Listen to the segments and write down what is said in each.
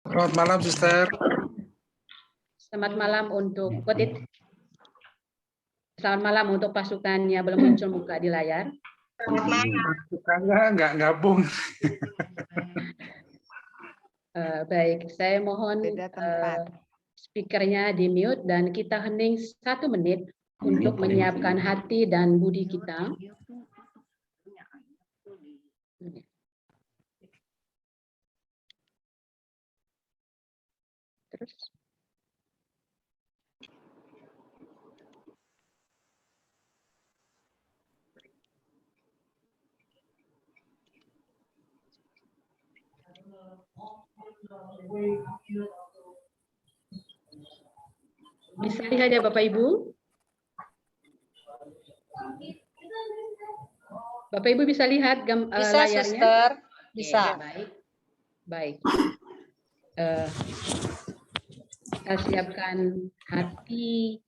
Selamat malam, Suster. Selamat malam untuk Kotit. Selamat malam untuk pasukannya belum muncul muka di layar. Selamat malam. Pasukannya nggak gabung. Baik, saya mohon speakernya di mute dan kita hening 1 menit untuk menyiapkan hati dan budi kita. Terus. Bisa lihat ya Bapak Ibu? Bapak Ibu bisa lihat bisa, layarnya? Suster. Bisa. Baik. Kita siapkan hati,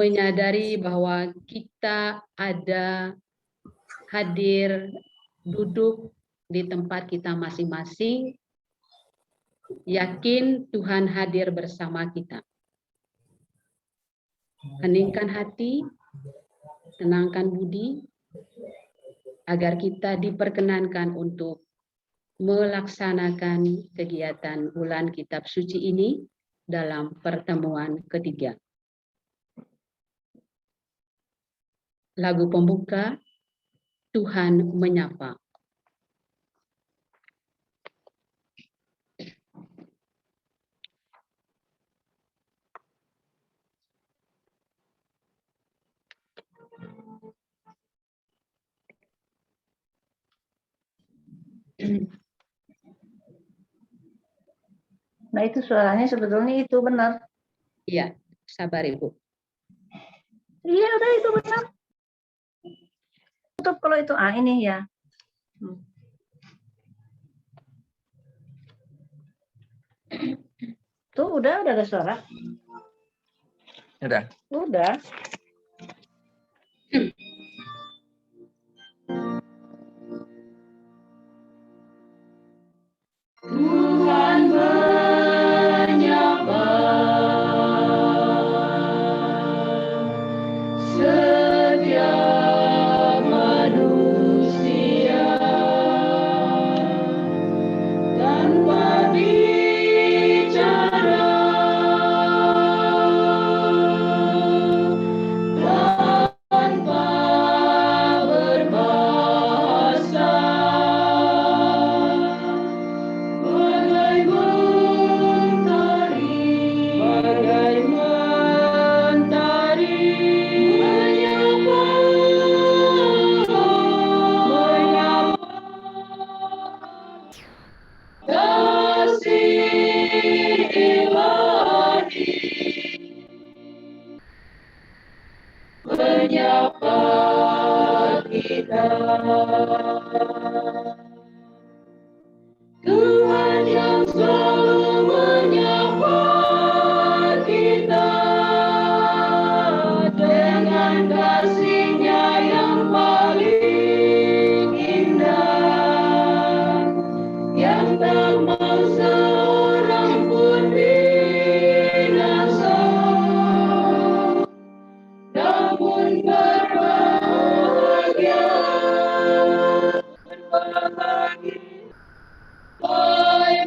menyadari bahwa kita ada hadir, duduk di tempat kita masing-masing, yakin Tuhan hadir bersama kita. Heningkan hati, tenangkan budi, agar kita diperkenankan untuk melaksanakan kegiatan bulan kitab suci ini dalam pertemuan ketiga. Lagu pembuka, Tuhan menyapa. Nah itu suaranya sebetulnya itu benar. Iya, sabar Ibu. Iya udah itu benar. Tutup kalau itu ini ya. Tuh udah ada suara. Udah. Udah. Tuhan menyapa setiap manusia tanpa bicara, tanpa berbahasa. Bagai mentari menyapa kasih ilahi, menyapa kita. Tuhan yang selalu menyapa kita dengan kasih-Nya yang paling indah, yang tak mau seorang pun binasa, namun berbahagia. Hai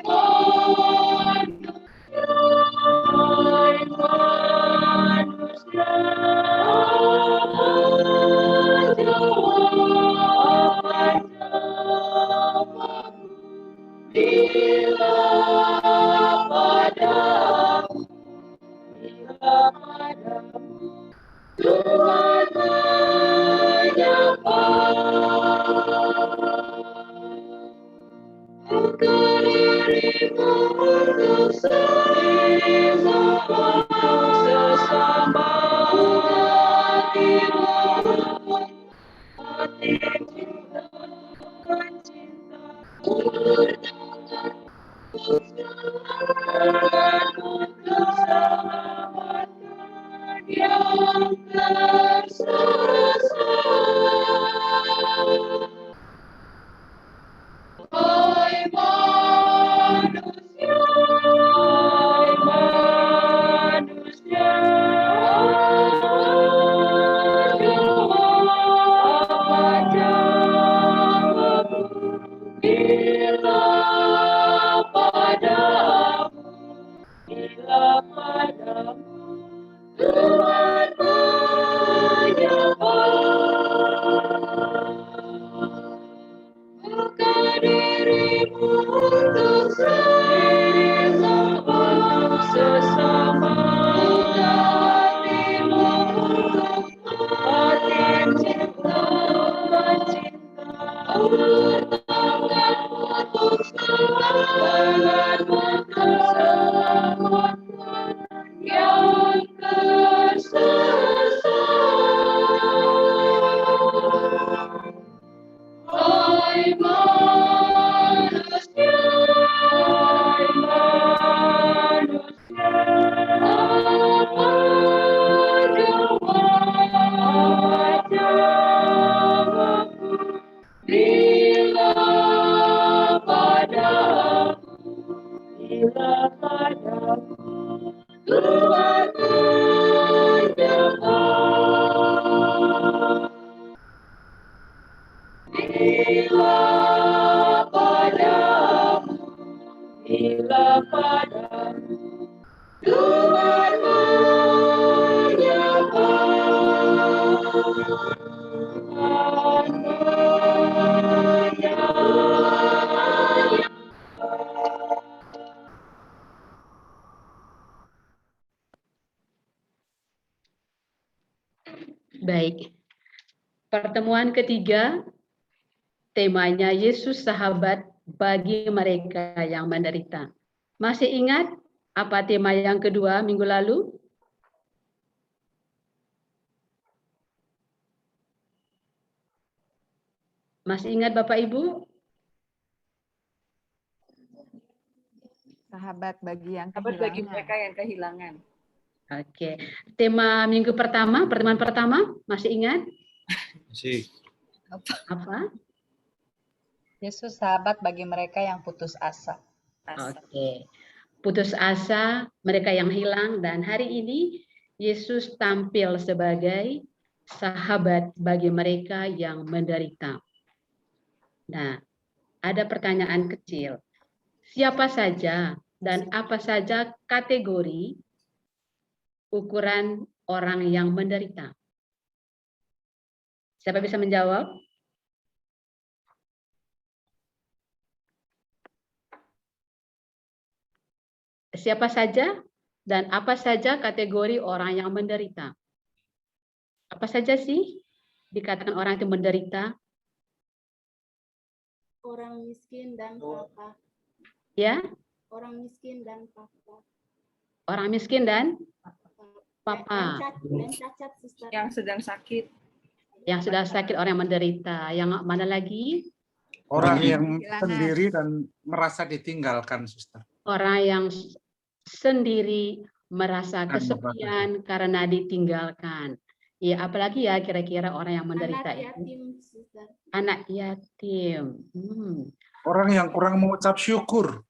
manusia, bila padamu, Tuhan menyapa. Buka dirimu untuk sesama, buka hatimu hati cinta, cinta, untuk keselamatan yang tersesat. Hai manusia, Baik. Pertemuan ketiga, temanya Yesus sahabat bagi mereka yang menderita. Masih ingat apa tema yang kedua minggu lalu? Masih ingat Bapak Ibu? Sahabat bagi yang Sahabat bagi kehilangan. mereka yang kehilangan. Oke. Tema minggu pertama, pertemuan pertama, masih ingat? Masih. Apa? Yesus sahabat bagi mereka yang putus asa. Oke. Putus asa, mereka yang hilang, dan hari ini Yesus tampil sebagai sahabat bagi mereka yang menderita. Nah, ada pertanyaan kecil. Siapa saja dan apa saja kategori ukuran orang yang menderita? Siapa bisa menjawab? Siapa saja dan apa saja kategori orang yang menderita? Apa saja sih dikatakan orang itu menderita? Orang miskin dan papa. Ya, Orang miskin dan papa. orang miskin dan papa. Dan cacat, Sister. Yang sedang sakit. Yang sudah sakit, orang yang menderita. Yang mana lagi? Orang yang Kehilangan. sendiri dan merasa ditinggalkan, Suster. Orang yang sendiri merasa kesepian karena ditinggalkan. Ya, apalagi ya kira-kira orang yang menderita Anak itu. yatim, Sister. Anak yatim. Orang yang kurang mengucap syukur.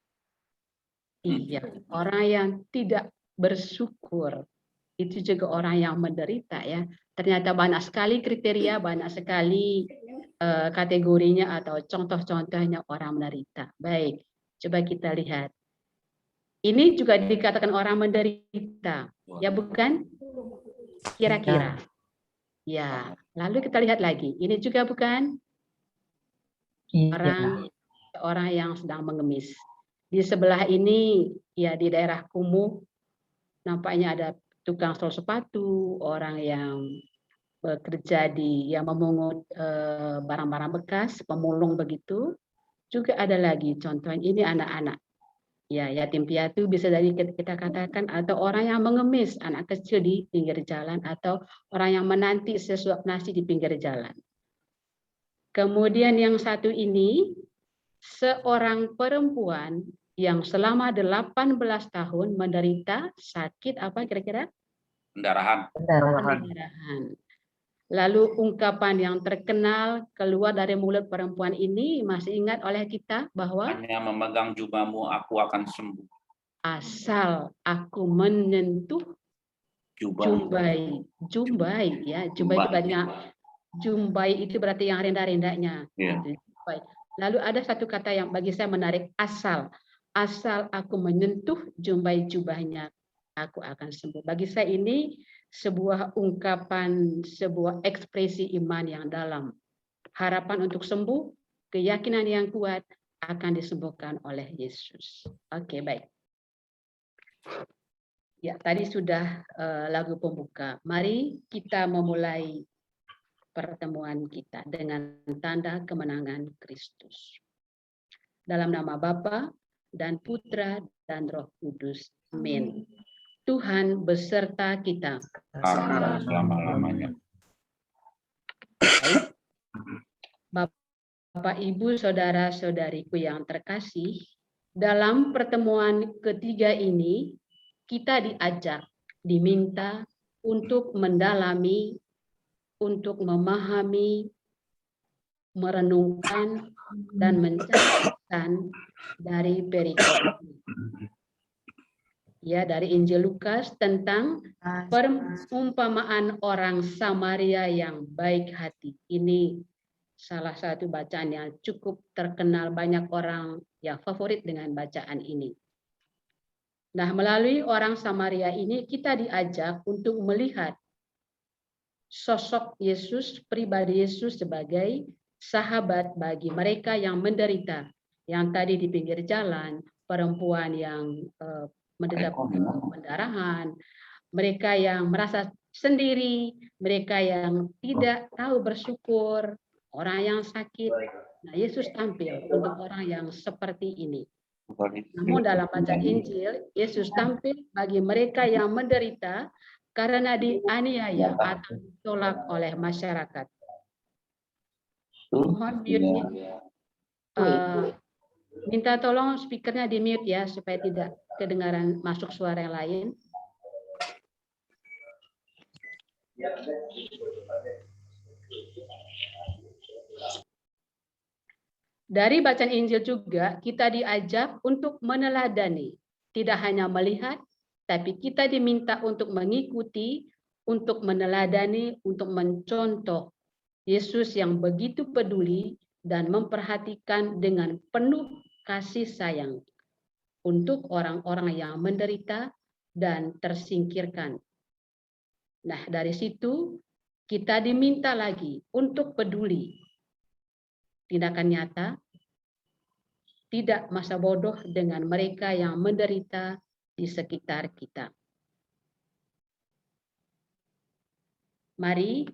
Iya, orang yang tidak bersyukur. Itu juga orang yang menderita ya. Ternyata banyak sekali kriteria, banyak sekali kategorinya atau contoh-contohnya orang menderita. Baik, coba kita lihat. Ini juga dikatakan orang menderita, ya bukan? Kira-kira. Ya, lalu kita lihat lagi. Ini juga bukan? Orang yang sedang mengemis. Di sebelah ini, ya di daerah Kumuh, nampaknya ada tukang sol sepatu, orang yang bekerja yang memungut barang-barang bekas, pemulung begitu. Juga ada lagi contohnya, ini anak-anak. Ya, yatim piatu bisa dari kita katakan, atau orang yang mengemis, anak kecil di pinggir jalan, atau orang yang menanti sesuap nasi di pinggir jalan. Kemudian yang satu ini, seorang perempuan yang selama 18 tahun menderita sakit apa kira-kira? Pendarahan. Pendarahan. Lalu ungkapan yang terkenal keluar dari mulut perempuan ini masih ingat oleh kita bahwa Hanya memegang jubahmu aku akan sembuh. asal aku menyentuh jumbai ya, jumbai itu berarti yang rendah-rendahnya. Ya. Lalu ada satu kata yang bagi saya menarik, asal aku menyentuh jumbai jubahnya, aku akan sembuh. Bagi saya ini sebuah ungkapan, sebuah ekspresi iman yang dalam. Harapan untuk sembuh, keyakinan yang kuat akan disembuhkan oleh Yesus. Oke, baik. Ya, tadi sudah lagu pembuka. Mari kita memulai pertemuan kita dengan tanda kemenangan Kristus. Dalam nama Bapa dan Putra dan Roh Kudus. Amin. Tuhan beserta kita. Sekarang selama-lamanya. Baik. Bapak, Ibu, saudara-saudariku yang terkasih, dalam pertemuan ketiga ini kita diajak, diminta untuk mendalami, untuk memahami, merenungkan, dan mencatatkan dari perikop ini. Ya, dari Injil Lukas tentang perumpamaan orang Samaria yang baik hati. Ini salah satu bacaan yang cukup terkenal, banyak orang yang favorit dengan bacaan ini. Nah, melalui orang Samaria ini kita diajak untuk melihat sosok Yesus, pribadi Yesus sebagai sahabat bagi mereka yang menderita, yang tadi di pinggir jalan, perempuan yang menderita pendarahan, mereka yang merasa sendiri, mereka yang tidak tahu bersyukur, orang yang sakit. Nah, Yesus tampil untuk orang yang seperti ini. Namun dalam bacaan Injil, Yesus tampil bagi mereka yang menderita karena dianiaya atau ditolak oleh masyarakat. Mohon mute-nya. Minta tolong speakernya di mute ya, supaya tidak kedengaran masuk suara yang lain. Dari bacaan Injil juga kita diajak untuk meneladani, tidak hanya melihat, tapi kita diminta untuk mengikuti, untuk meneladani, untuk mencontoh Yesus yang begitu peduli dan memperhatikan dengan penuh kasih sayang untuk orang-orang yang menderita dan tersingkirkan. Nah, dari situ kita diminta lagi untuk peduli. Tindakan nyata, tidak masa bodoh dengan mereka yang menderita di sekitar kita. Mari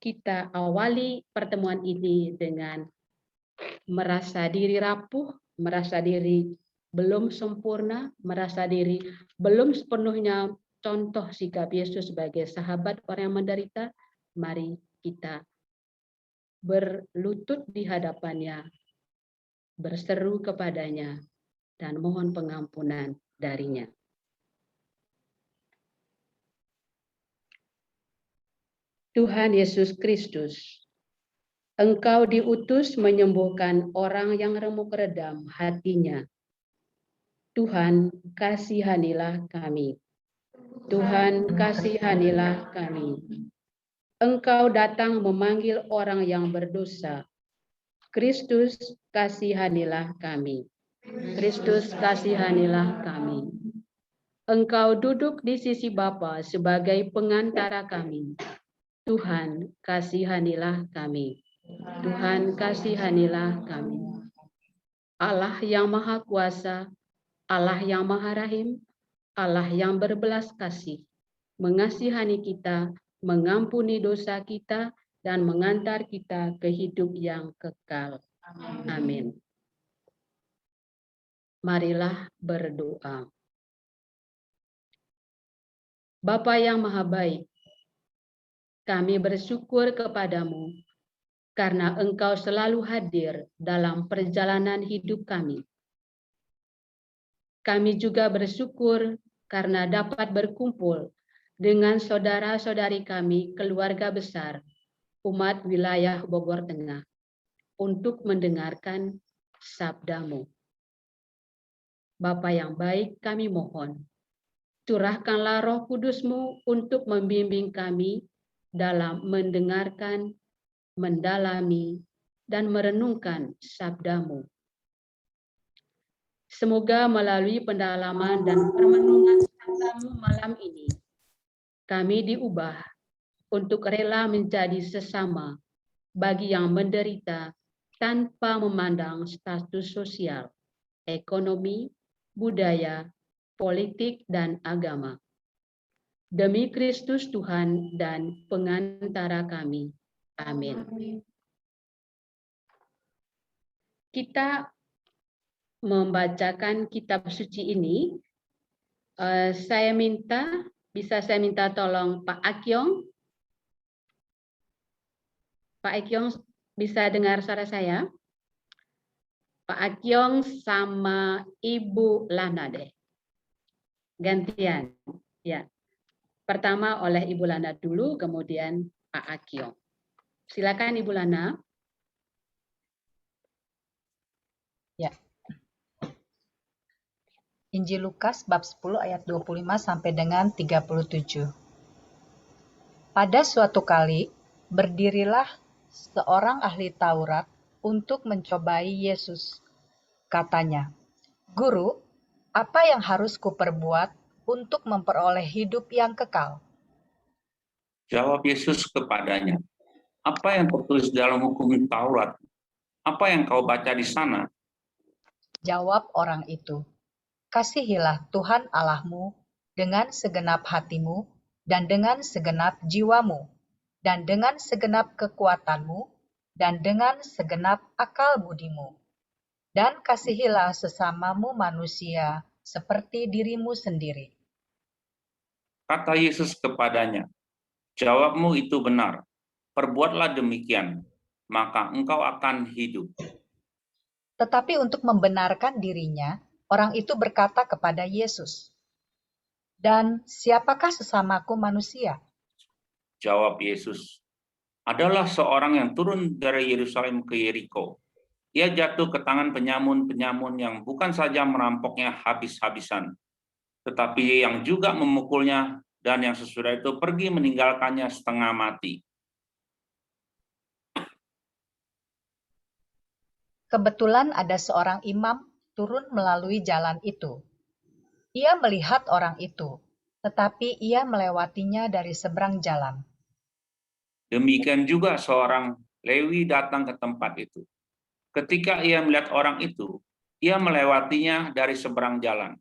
kita awali pertemuan ini dengan merasa diri rapuh, merasa diri belum sempurna, merasa diri belum sepenuhnya contoh sikap Yesus sebagai sahabat orang yang menderita. Mari kita berlutut di hadapannya, berseru kepadanya, dan mohon pengampunan darinya. Tuhan Yesus Kristus, Engkau diutus menyembuhkan orang yang remuk redam hatinya. Tuhan, kasihanilah kami. Tuhan, kasihanilah kami. Engkau datang memanggil orang yang berdosa. Kristus, kasihanilah kami. Kristus, kasihanilah kami. Engkau duduk di sisi Bapa sebagai pengantara kami. Tuhan, kasihanilah kami. Tuhan, kasihanilah kami. Allah yang Maha Kuasa, Allah yang Maha Rahim, Allah yang berbelas kasih, mengasihani kita, mengampuni dosa kita, dan mengantar kita ke hidup yang kekal. Amin. Marilah berdoa. Bapa yang Maha Baik, kami bersyukur kepadamu karena Engkau selalu hadir dalam perjalanan hidup kami. Kami juga bersyukur karena dapat berkumpul dengan saudara-saudari kami, keluarga besar, umat wilayah Bogor Tengah, untuk mendengarkan sabda-Mu. Bapa yang baik, kami mohon, curahkanlah Roh Kudus-Mu untuk membimbing kami dalam mendengarkan, mendalami, dan merenungkan sabda-Mu. Semoga melalui pendalaman dan permenungan sabda kata-katamu malam ini, kami diubah untuk rela menjadi sesama bagi yang menderita tanpa memandang status sosial, ekonomi, budaya, politik, dan agama. Demi Kristus Tuhan dan pengantara kami. Amin. Kita membacakan kitab suci ini. Bisa saya minta tolong Pak Akyong. Pak Akyong bisa dengar suara saya? Pak Akyong sama Ibu Lana deh. Gantian. Ya. Pertama oleh Ibu Lana dulu, kemudian Pak Akyong. Silakan Ibu Lana. Ya. Injil Lukas bab 10 ayat 25 sampai dengan 37. Pada suatu kali, berdirilah seorang ahli Taurat untuk mencobai Yesus. Katanya, "Guru, apa yang harus kuperbuat untuk memperoleh hidup yang kekal?" Jawab Yesus kepadanya, apa yang tertulis dalam hukum Taurat? Apa yang kau baca di sana? Jawab orang itu, "Kasihilah Tuhan Allahmu dengan segenap hatimu dan dengan segenap jiwamu dan dengan segenap kekuatanmu dan dengan segenap akal budimu. Dan kasihilah sesamamu manusia seperti dirimu sendiri." Kata Yesus kepadanya, jawabmu itu benar, perbuatlah demikian, maka engkau akan hidup. Tetapi untuk membenarkan dirinya, orang itu berkata kepada Yesus, "Dan siapakah sesamaku manusia?" Jawab Yesus, adalah seorang yang turun dari Yerusalem ke Yeriko. Ia jatuh ke tangan penyamun-penyamun yang bukan saja merampoknya habis-habisan, tetapi yang juga memukulnya, dan yang sesudah itu pergi meninggalkannya setengah mati. Kebetulan ada seorang imam turun melalui jalan itu. Ia melihat orang itu, tetapi ia melewatinya dari seberang jalan. Demikian juga seorang Lewi datang ke tempat itu. Ketika ia melihat orang itu, ia melewatinya dari seberang jalan.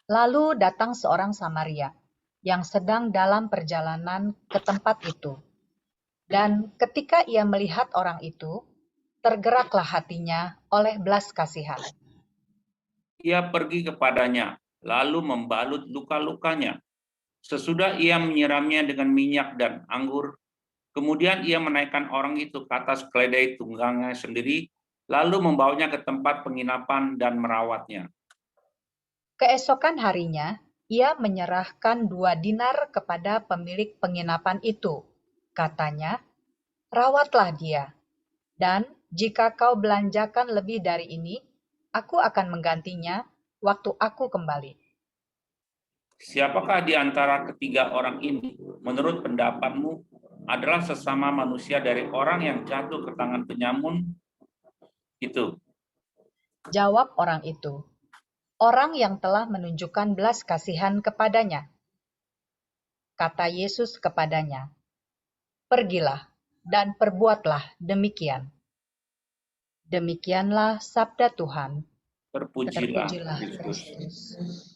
Lalu datang seorang Samaria yang sedang dalam perjalanan ke tempat itu. Dan ketika ia melihat orang itu, tergeraklah hatinya oleh belas kasihan. Ia pergi kepadanya, lalu membalut luka-lukanya. Sesudah ia menyiramnya dengan minyak dan anggur, kemudian ia menaikkan orang itu ke atas keledai tunggangan sendiri, lalu membawanya ke tempat penginapan dan merawatnya. Keesokan harinya, ia menyerahkan 2 dinar kepada pemilik penginapan itu. Katanya, "Rawatlah dia, dan jika kau belanjakan lebih dari ini, aku akan menggantinya waktu aku kembali." Siapakah di antara ketiga orang ini, menurut pendapatmu, adalah sesama manusia dari orang yang jatuh ke tangan penyamun itu? Jawab orang itu, "Orang yang telah menunjukkan belas kasihan kepadanya." Kata Yesus kepadanya, "Pergilah dan perbuatlah demikian." Demikianlah sabda Tuhan. Terpujilah Terpujilah Kristus. Kristus.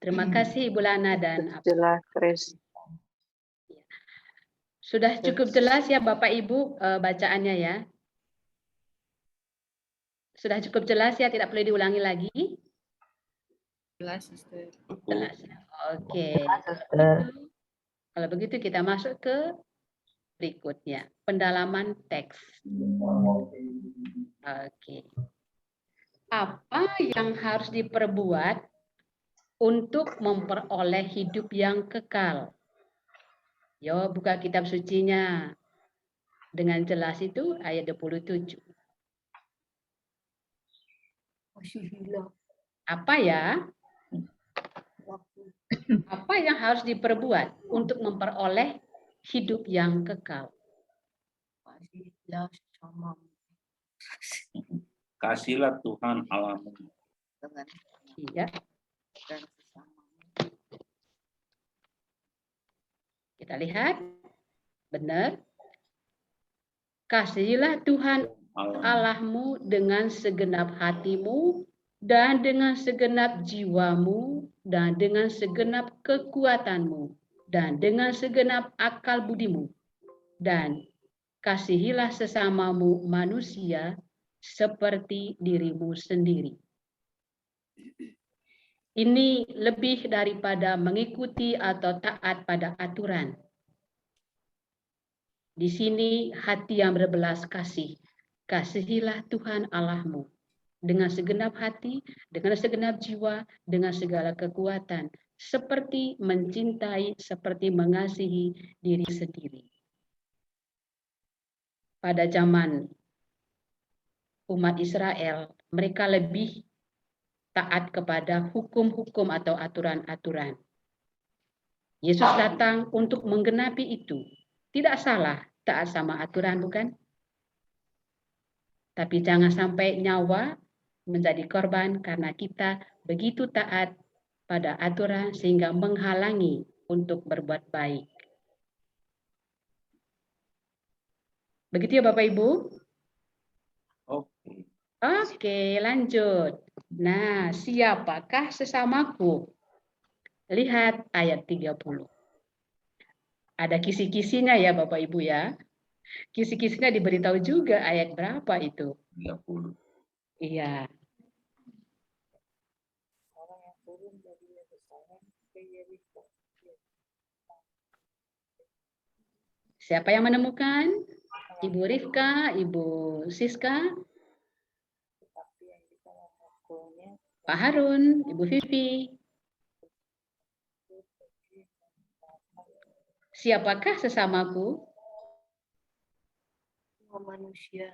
Terima kasih Ibu Lana dan Jelas, Kris. sudah cukup jelas ya Bapak Ibu bacaannya ya. Sudah cukup jelas ya, tidak perlu diulangi lagi. Jelas, Sister. Jelas. Oke. Kalau begitu kita masuk ke berikutnya, pendalaman teks. Oke. Apa yang harus diperbuat untuk memperoleh hidup yang kekal? Yo, buka kitab sucinya. Dengan jelas itu ayat 27. Apa ya? Apa yang harus diperbuat untuk memperoleh hidup yang kekal? Kasihlah Tuhan Allahmu. Iya. Kita lihat, benar. Kasihilah Tuhan Allahmu dengan segenap hatimu dan dengan segenap jiwamu dan dengan segenap kekuatanmu dan dengan segenap akal budimu, dan kasihilah sesamamu manusia seperti dirimu sendiri. Ini lebih daripada mengikuti atau taat pada aturan. Di sini hati yang berbelas kasih. Kasihilah Tuhan Allahmu dengan segenap hati, dengan segenap jiwa, dengan segala kekuatan, seperti mencintai, seperti mengasihi diri sendiri. Pada zaman umat Israel, mereka lebih taat kepada hukum-hukum atau aturan-aturan. Yesus datang untuk menggenapi itu. Tidak salah taat sama aturan, bukan? Tapi jangan sampai nyawa menjadi korban karena kita begitu taat pada aturan sehingga menghalangi untuk berbuat baik. Begitu ya Bapak Ibu? Oke. Oke, lanjut. Nah, siapakah sesamaku? Lihat ayat 30. Ada kisi-kisinya ya Bapak Ibu ya. Kisi-kisinya diberitahu juga ayat berapa itu. 30. Iya. Siapa yang menemukan? Ibu Rifka, Ibu Siska, Pak Harun, Ibu Vivi. Siapakah sesamaku? Manusia.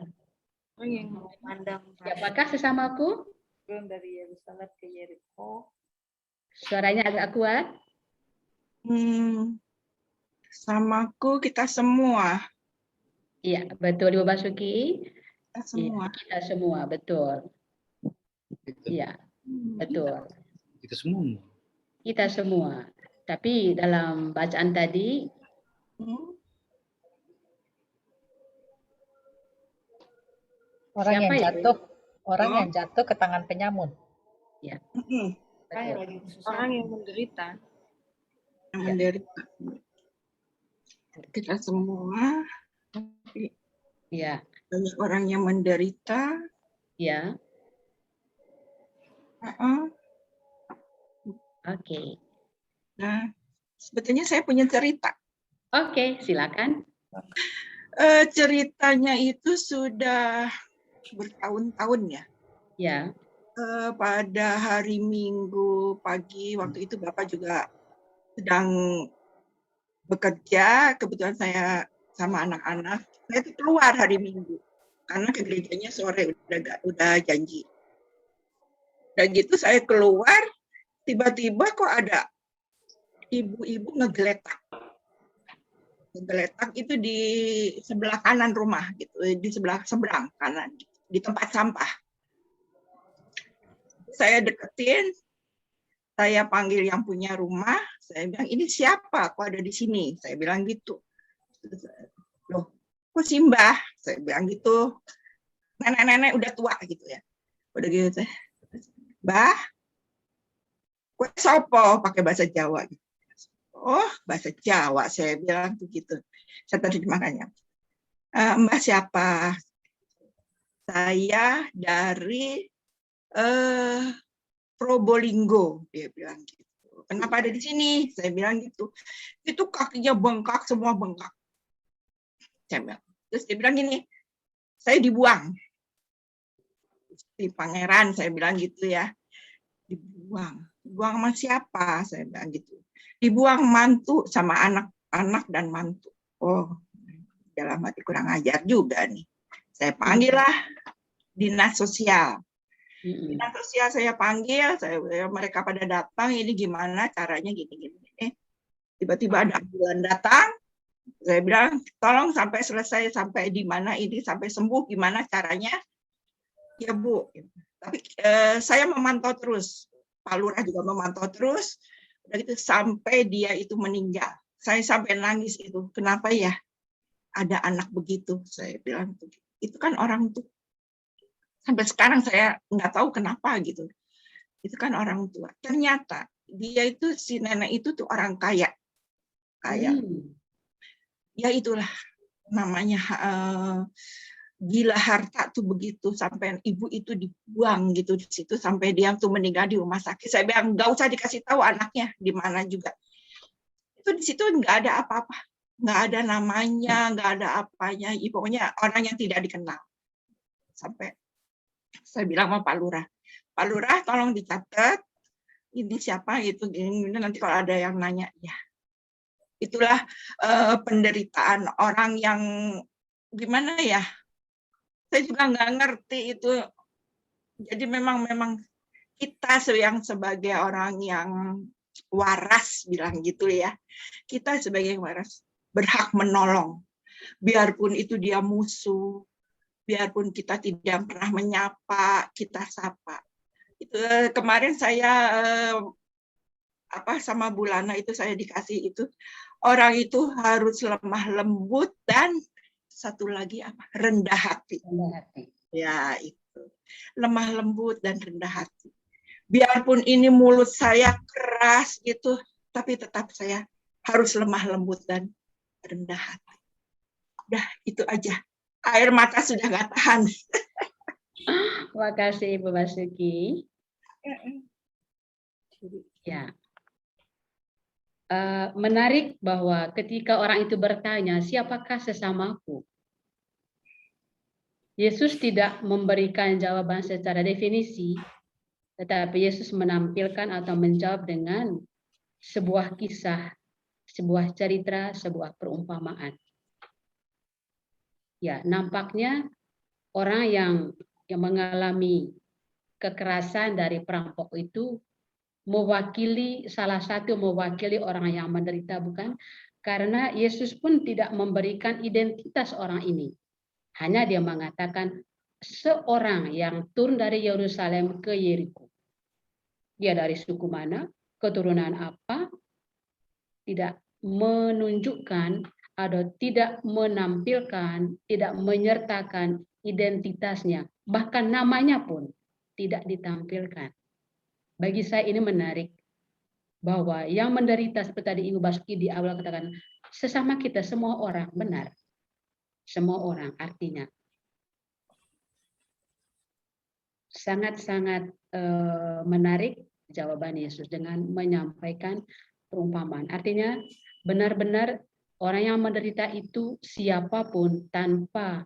Orang yang memandang Siapakah sesamaku? turun dari Yerusalem ke Yeriko. Suaranya agak kuat. Samaku kita semua. Iya, betul Ibu Basuki. Kita semua. Iya, kita semua, betul. Iya, betul. Kita semua. Kita semua. Tapi dalam bacaan tadi, Orang siapa yang ya? jatuh, orang yang jatuh ke tangan penyamun. Ya, Orang yang betul. lagi susah. Orang yang menderita. Yang menderita. Kita semua. Tapi Iya, banyak orang yang menderita. ya. Heeh. Oke. Nah, sebetulnya saya punya cerita. Oke, silakan. Ceritanya itu sudah bertahun-tahun ya. Ya, Pada hari Minggu pagi, waktu itu Bapak juga sedang bekerja, kebetulan saya sama anak-anak, saya itu keluar hari Minggu, karena ke gerejanya sore, udah janji. Dan gitu saya keluar, tiba-tiba kok ada ibu-ibu ngegeletak. Ngegeletak itu di sebelah kanan rumah, gitu, di sebelah seberang kanan, di tempat sampah. Saya deketin, saya panggil yang punya rumah, saya bilang, ini siapa? Kok ada di sini? Saya bilang gitu. Loh, kok si Mbah? Saya bilang gitu. Nenek-nenek udah tua gitu ya. Udah gitu. Mbah, kue sopo? Pakai bahasa Jawa. Oh, bahasa Jawa. Saya bilang begitu. Saya terjemahkannya. Mbah siapa? Saya dari Probolinggo, dia bilang gitu. Kenapa ada di sini? Saya bilang gitu. Itu kakinya bengkak, semua bengkak. Saya bilang. Terus dia bilang gini, saya dibuang. Di Pangeran, saya bilang gitu ya. Dibuang. Dibuang sama siapa? Saya bilang gitu. Dibuang mantu sama anak-anak dan mantu. Oh, dalam hati kurang ajar juga nih. Saya panggil lah dinas sosial. Dinas sosial saya panggil, mereka pada datang, ini gimana caranya gini-gini. Tiba-tiba ada ambulan datang, saya bilang, tolong sampai selesai, sampai di mana ini, sampai sembuh, gimana caranya? Ya Bu, tapi saya memantau terus, Pak Lurah juga memantau terus, udah gitu sampai dia itu meninggal. Saya sampai nangis itu. Kenapa ya ada anak begitu? Saya bilang begitu. Itu kan orang tua. Sampai sekarang saya nggak tahu kenapa gitu. Itu kan orang tua. Ternyata dia itu, si nenek itu tuh orang kaya. Ya itulah namanya gila harta tuh begitu, sampai ibu itu dibuang gitu di situ sampai dia tuh meninggal di rumah sakit. Saya bilang nggak usah dikasih tahu anaknya di mana juga. Itu di situ nggak ada apa-apa, nggak ada namanya, nggak ada apanya. Pokoknya orang yang tidak dikenal. Sampai saya bilang sama Pak Lurah tolong dicatat ini siapa itu gini, nanti kalau ada yang nanya ya. Itulah penderitaan orang yang gimana ya. Saya juga nggak ngerti itu. Jadi memang kita yang sebagai orang yang waras, bilang gitu ya. Kita sebagai waras berhak menolong. Biarpun itu dia musuh, biarpun kita tidak pernah menyapa, kita sapa. Itu kemarin saya sama Bulana itu saya dikasih itu. Orang itu harus lemah lembut dan satu lagi rendah hati. Ya itu, lemah lembut dan rendah hati. Biarpun ini mulut saya keras gitu, tapi tetap saya harus lemah lembut dan rendah hati. Udah itu aja. Air mata sudah nggak tahan. Terima kasih Ibu Basuki. Ya. Menarik bahwa ketika orang itu bertanya, siapakah sesamaku? Yesus tidak memberikan jawaban secara definisi, tetapi Yesus menampilkan atau menjawab dengan sebuah kisah, sebuah cerita, sebuah perumpamaan. Ya, nampaknya orang yang mengalami kekerasan dari perampok itu salah satu mewakili orang yang menderita, bukan? Karena Yesus pun tidak memberikan identitas orang ini. Hanya dia mengatakan seorang yang turun dari Yerusalem ke Yeriko. Dia dari suku mana, keturunan apa, tidak menunjukkan atau tidak menampilkan, tidak menyertakan identitasnya. Bahkan namanya pun tidak ditampilkan. Bagi saya ini menarik bahwa yang menderita seperti tadi Ibu Basuki di awal katakan, sesama kita semua orang, benar. Semua orang artinya. Sangat-sangat menarik jawaban Yesus dengan menyampaikan perumpamaan. Artinya benar-benar orang yang menderita itu siapapun tanpa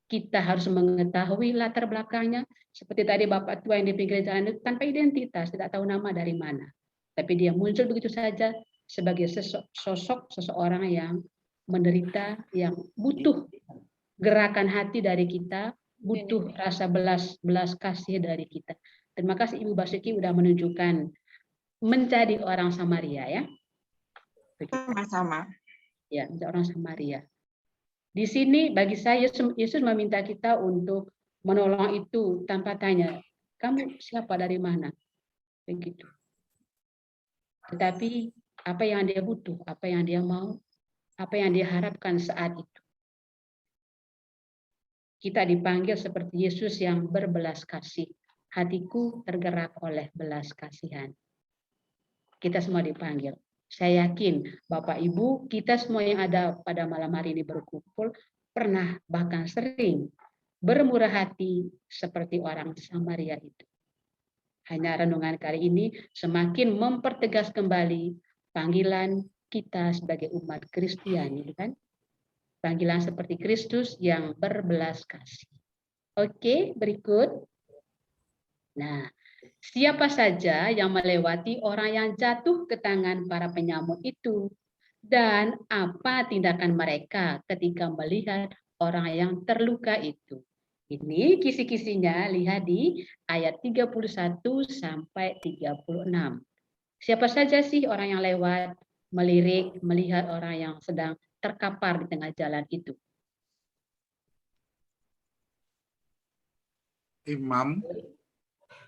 kita harus mengetahui latar belakangnya. Seperti tadi Bapak tua yang di pinggir jalan itu tanpa identitas, tidak tahu nama dari mana. Tapi dia muncul begitu saja sebagai sosok seseorang yang menderita, yang butuh gerakan hati dari kita, butuh rasa belas kasih dari kita. Terima kasih Ibu Basuki sudah menunjukkan menjadi orang Samaria ya. Sama-sama. Ya, menjadi orang Samaria. Di sini bagi saya Yesus meminta kita untuk menolong itu tanpa tanya, kamu siapa dari mana? Begitu. Tetapi apa yang dia butuh, apa yang dia mau, apa yang dia harapkan saat itu. Kita dipanggil seperti Yesus yang berbelas kasih. Hatiku tergerak oleh belas kasihan. Kita semua dipanggil. Saya yakin Bapak Ibu, kita semua yang ada pada malam hari ini berkumpul, pernah bahkan sering bermurah hati seperti orang Samaria itu. Hanya renungan kali ini semakin mempertegas kembali panggilan kita sebagai umat Kristiani, kan? Panggilan seperti Kristus yang berbelas kasih. Oke, berikut. Nah, siapa saja yang melewati orang yang jatuh ke tangan para penyamun itu? Dan apa tindakan mereka ketika melihat orang yang terluka itu? Ini kisi-kisinya lihat di ayat 31 sampai 36. Siapa saja sih orang yang lewat, melirik, melihat orang yang sedang terkapar di tengah jalan itu? Imam,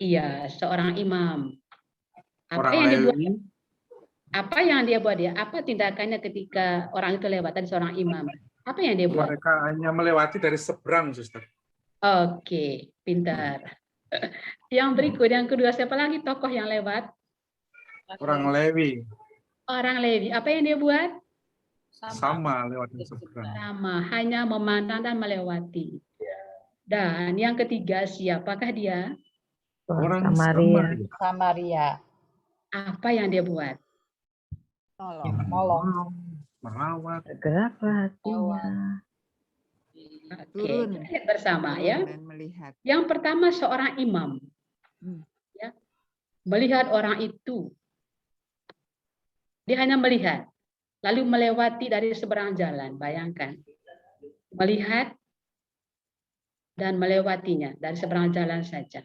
Iya, seorang imam. Apa orang yang dibuat? Lewi, Apa yang dia buat dia? Apa tindakannya ketika orang itu lewat, tadi seorang imam? Apa yang dia buat? Mereka hanya melewati dari seberang, Suster. Oke, pintar. Yang berikut, yang kedua, siapa lagi tokoh yang lewat? Orang Lewi Orang Lewi. Apa yang dia buat? sama lewat dari seberang. Sama, hanya memandang dan melewati. Dan yang ketiga, siapakah dia? Orang Samaria. Samaria. Apa yang dia buat? Nolong. Merawat. Bergeraklah hatinya. Oke, kita lihat bersama ya. Dan melihat. Yang pertama seorang imam. Ya. Melihat orang itu. Dia hanya melihat. Lalu melewati dari seberang jalan. Bayangkan. Melihat dan melewatinya dari seberang jalan saja.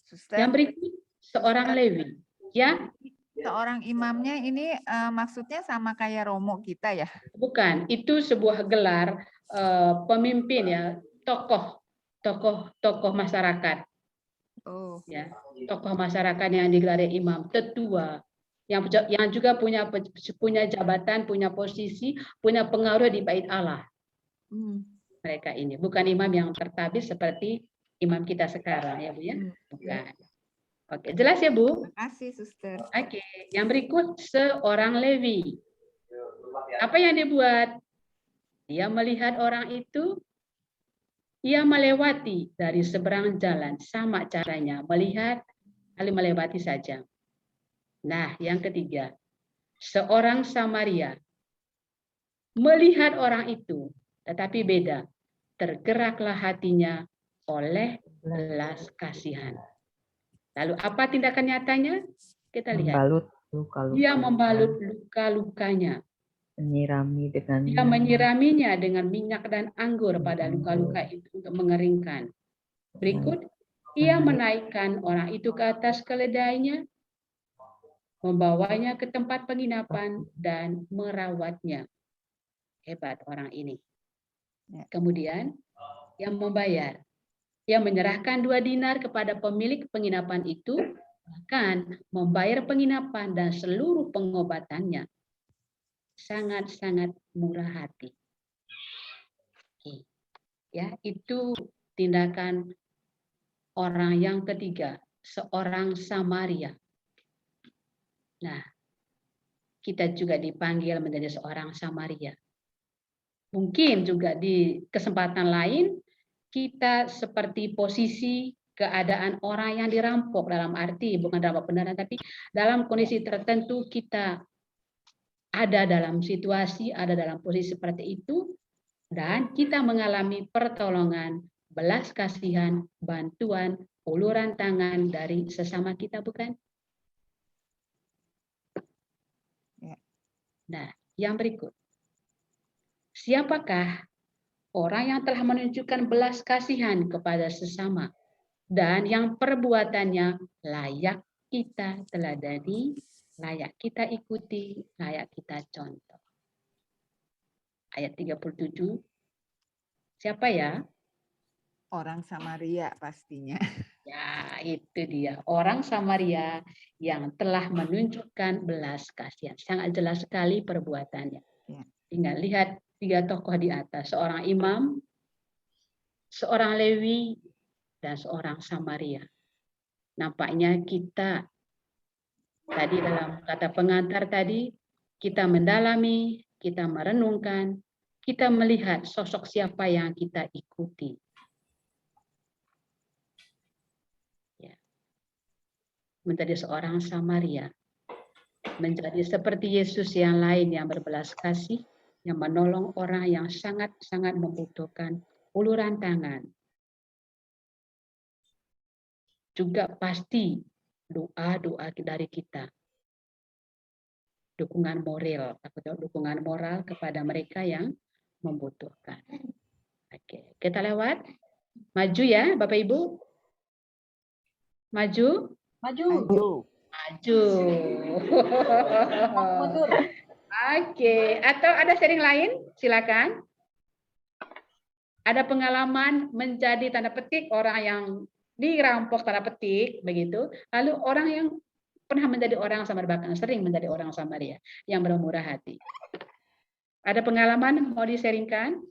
Suster, Yang berikut seorang Lewi. Ya, seorang imamnya ini maksudnya sama kayak Romo kita ya? bukan. Itu sebuah gelar pemimpin ya, tokoh masyarakat. Oh. Ya, tokoh masyarakat yang digelar imam, tetua, yang juga punya jabatan, punya posisi, punya pengaruh di bait Allah. Mereka ini bukan imam yang tertabis seperti imam kita sekarang ya Bu ya. Bukan. Oke, jelas ya Bu? Terima kasih, Suster. Oke, yang berikut seorang Lewi. Apa yang dibuat? Dia melihat orang itu, ia melewati dari seberang jalan, sama caranya, melihat lalu melewati saja. Nah, yang ketiga, seorang Samaria melihat orang itu, tetapi beda. Tergeraklah hatinya oleh belas kasihan. Lalu apa tindakan nyatanya? Kita lihat. Membalut luka-luka. Dia membalut luka-lukanya. Dia menyiraminya dengan minyak dan anggur pada luka-luka itu untuk mengeringkan. Berikut, ia menaikkan orang itu ke atas keledainya, membawanya ke tempat penginapan dan merawatnya. Hebat orang ini. Kemudian, yang membayar. Ia menyerahkan 2 dinar kepada pemilik penginapan itu, bahkan membayar penginapan dan seluruh pengobatannya. Sangat-sangat murah hati. Oke. Ya, itu tindakan orang yang ketiga, seorang Samaria. Nah, kita juga dipanggil menjadi seorang Samaria. Mungkin juga di kesempatan lain kita seperti posisi keadaan orang yang dirampok, dalam arti bukan dalam benaran, tapi dalam kondisi tertentu kita ada dalam situasi, ada dalam posisi seperti itu, dan kita mengalami pertolongan, belas kasihan, bantuan, uluran tangan dari sesama kita, bukan? Nah, yang berikut. Siapakah orang yang telah menunjukkan belas kasihan kepada sesama dan yang perbuatannya layak kita teladani, layak kita ikuti, layak kita contoh. Ayat 37. Siapa ya? Orang Samaria pastinya. Ya, itu dia. Orang Samaria yang telah menunjukkan belas kasihan. Sangat jelas sekali perbuatannya. Ya. Tinggal lihat 3 tokoh di atas. Seorang imam, seorang Lewi, dan seorang Samaria. Nampaknya kita tadi dalam kata pengantar tadi, kita mendalami, kita merenungkan, kita melihat sosok siapa yang kita ikuti. Ya. Menjadi seorang Samaria. Menjadi seperti Yesus yang lain yang berbelas kasih, yang menolong orang yang sangat-sangat membutuhkan uluran tangan. Juga pasti doa-doa dari kita. Dukungan moral kepada mereka yang membutuhkan. Oke, kita lewat. Maju ya, Bapak Ibu. Maju. Maju. Maju. Oke, atau ada sharing lain? Silakan. Ada pengalaman menjadi tanda petik orang yang dirampok tanda petik begitu, lalu orang yang pernah menjadi orang Samaria, bahkan sering menjadi orang Samaria yang bermurah hati. Ada pengalaman mau di-sharingkan?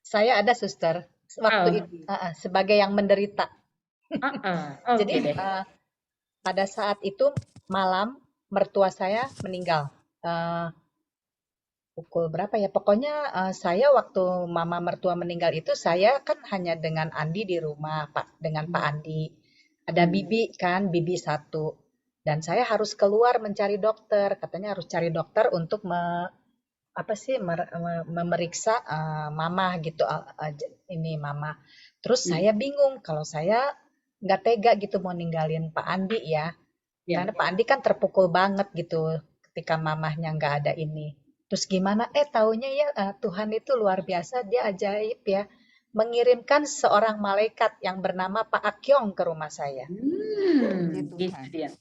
Saya ada, Suster. Waktu itu sebagai yang menderita. Oke Jadi deh. pada saat itu malam mertua saya meninggal. Pukul berapa ya? Pokoknya saya waktu mama mertua meninggal itu saya kan hanya dengan Andi di rumah, Pak, dengan Pak Andi. Ada Bibi kan, Bibi satu. Dan saya harus keluar mencari dokter. Katanya harus cari dokter untuk memeriksa mama gitu, ini mama. Terus saya bingung kalau saya nggak tega gitu mau ninggalin Pak Andi ya. Karena Pak Andi kan terpukul banget gitu ketika mamahnya nggak ada ini. Terus gimana? Taunya ya Tuhan itu luar biasa, dia ajaib ya. Mengirimkan seorang malaikat yang bernama Pak Akyong ke rumah saya.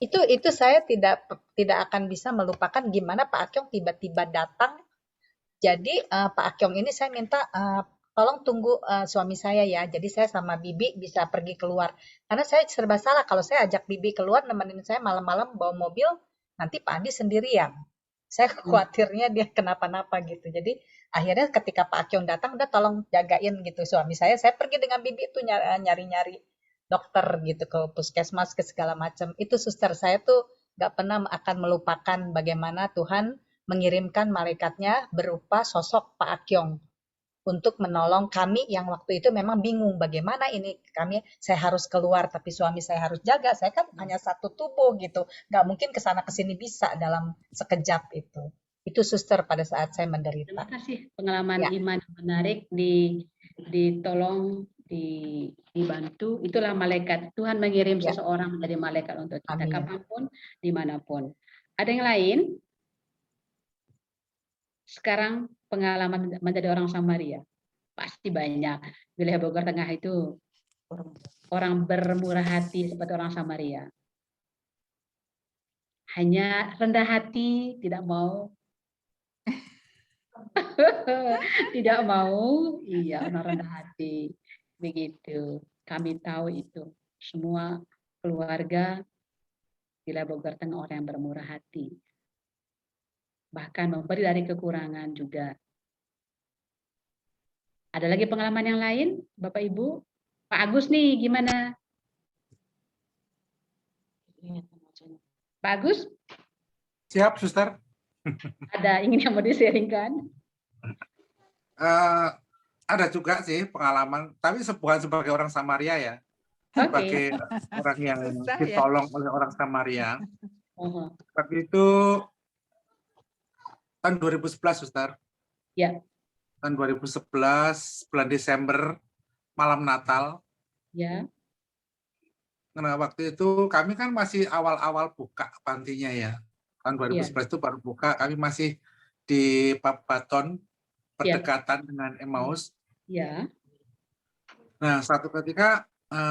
Itu saya tidak akan bisa melupakan gimana Pak Akyong tiba-tiba datang. Jadi Pak Akyong ini saya minta tolong tunggu suami saya ya. Jadi saya sama Bibi bisa pergi keluar. Karena saya serba salah kalau saya ajak Bibi keluar nemenin saya malam-malam bawa mobil, nanti Pak Andi sendirian. Saya khawatirnya dia kenapa-napa gitu. Jadi akhirnya ketika Pak Akyong datang, udah tolong jagain gitu suami saya. Saya pergi dengan Bibi itu nyari-nyari dokter gitu ke puskesmas ke segala macam. Itu suster saya tuh gak pernah akan melupakan bagaimana Tuhan mengirimkan malaikatnya berupa sosok Pak Akyong untuk menolong kami yang waktu itu memang bingung bagaimana ini saya harus keluar tapi suami saya harus jaga, saya kan hanya satu tubuh gitu, nggak mungkin kesana kesini bisa dalam sekejap itu suster pada saat saya menderita. Terima kasih pengalaman iman menarik, ditolong, dibantu, itulah malaikat. Tuhan mengirim seseorang menjadi malaikat untuk kita. Amin. Kapanpun, dimanapun. Ada yang lain? Sekarang pengalaman menjadi orang Samaria pasti banyak. Wilayah Bogor Tengah itu orang bermurah hati seperti orang Samaria. Hanya rendah hati, tidak mau tidak mau, iya, orang rendah hati. Begitu. Kami tahu itu. Semua keluarga wilayah Bogor Tengah orang yang bermurah hati. Bahkan memberi dari kekurangan juga. Ada lagi pengalaman yang lain, Bapak Ibu? Pak Agus nih, gimana? Pak Agus? Siap, Suster. Ada ingin yang mau di-sharingkan? Ada juga sih pengalaman, tapi bukan sebagai orang Samaria ya. Sebagai orang yang ditolong oleh orang Samaria. Tapi itu tahun 2011, Suster. Ya. Tahun 2011, bulan Desember, malam Natal. Ya. Nah, waktu itu kami kan masih awal-awal buka pantinya ya. Tahun 2011 itu baru buka, kami masih di Baton, berdekatan dengan Emmaus. Ya. Nah, suatu ketika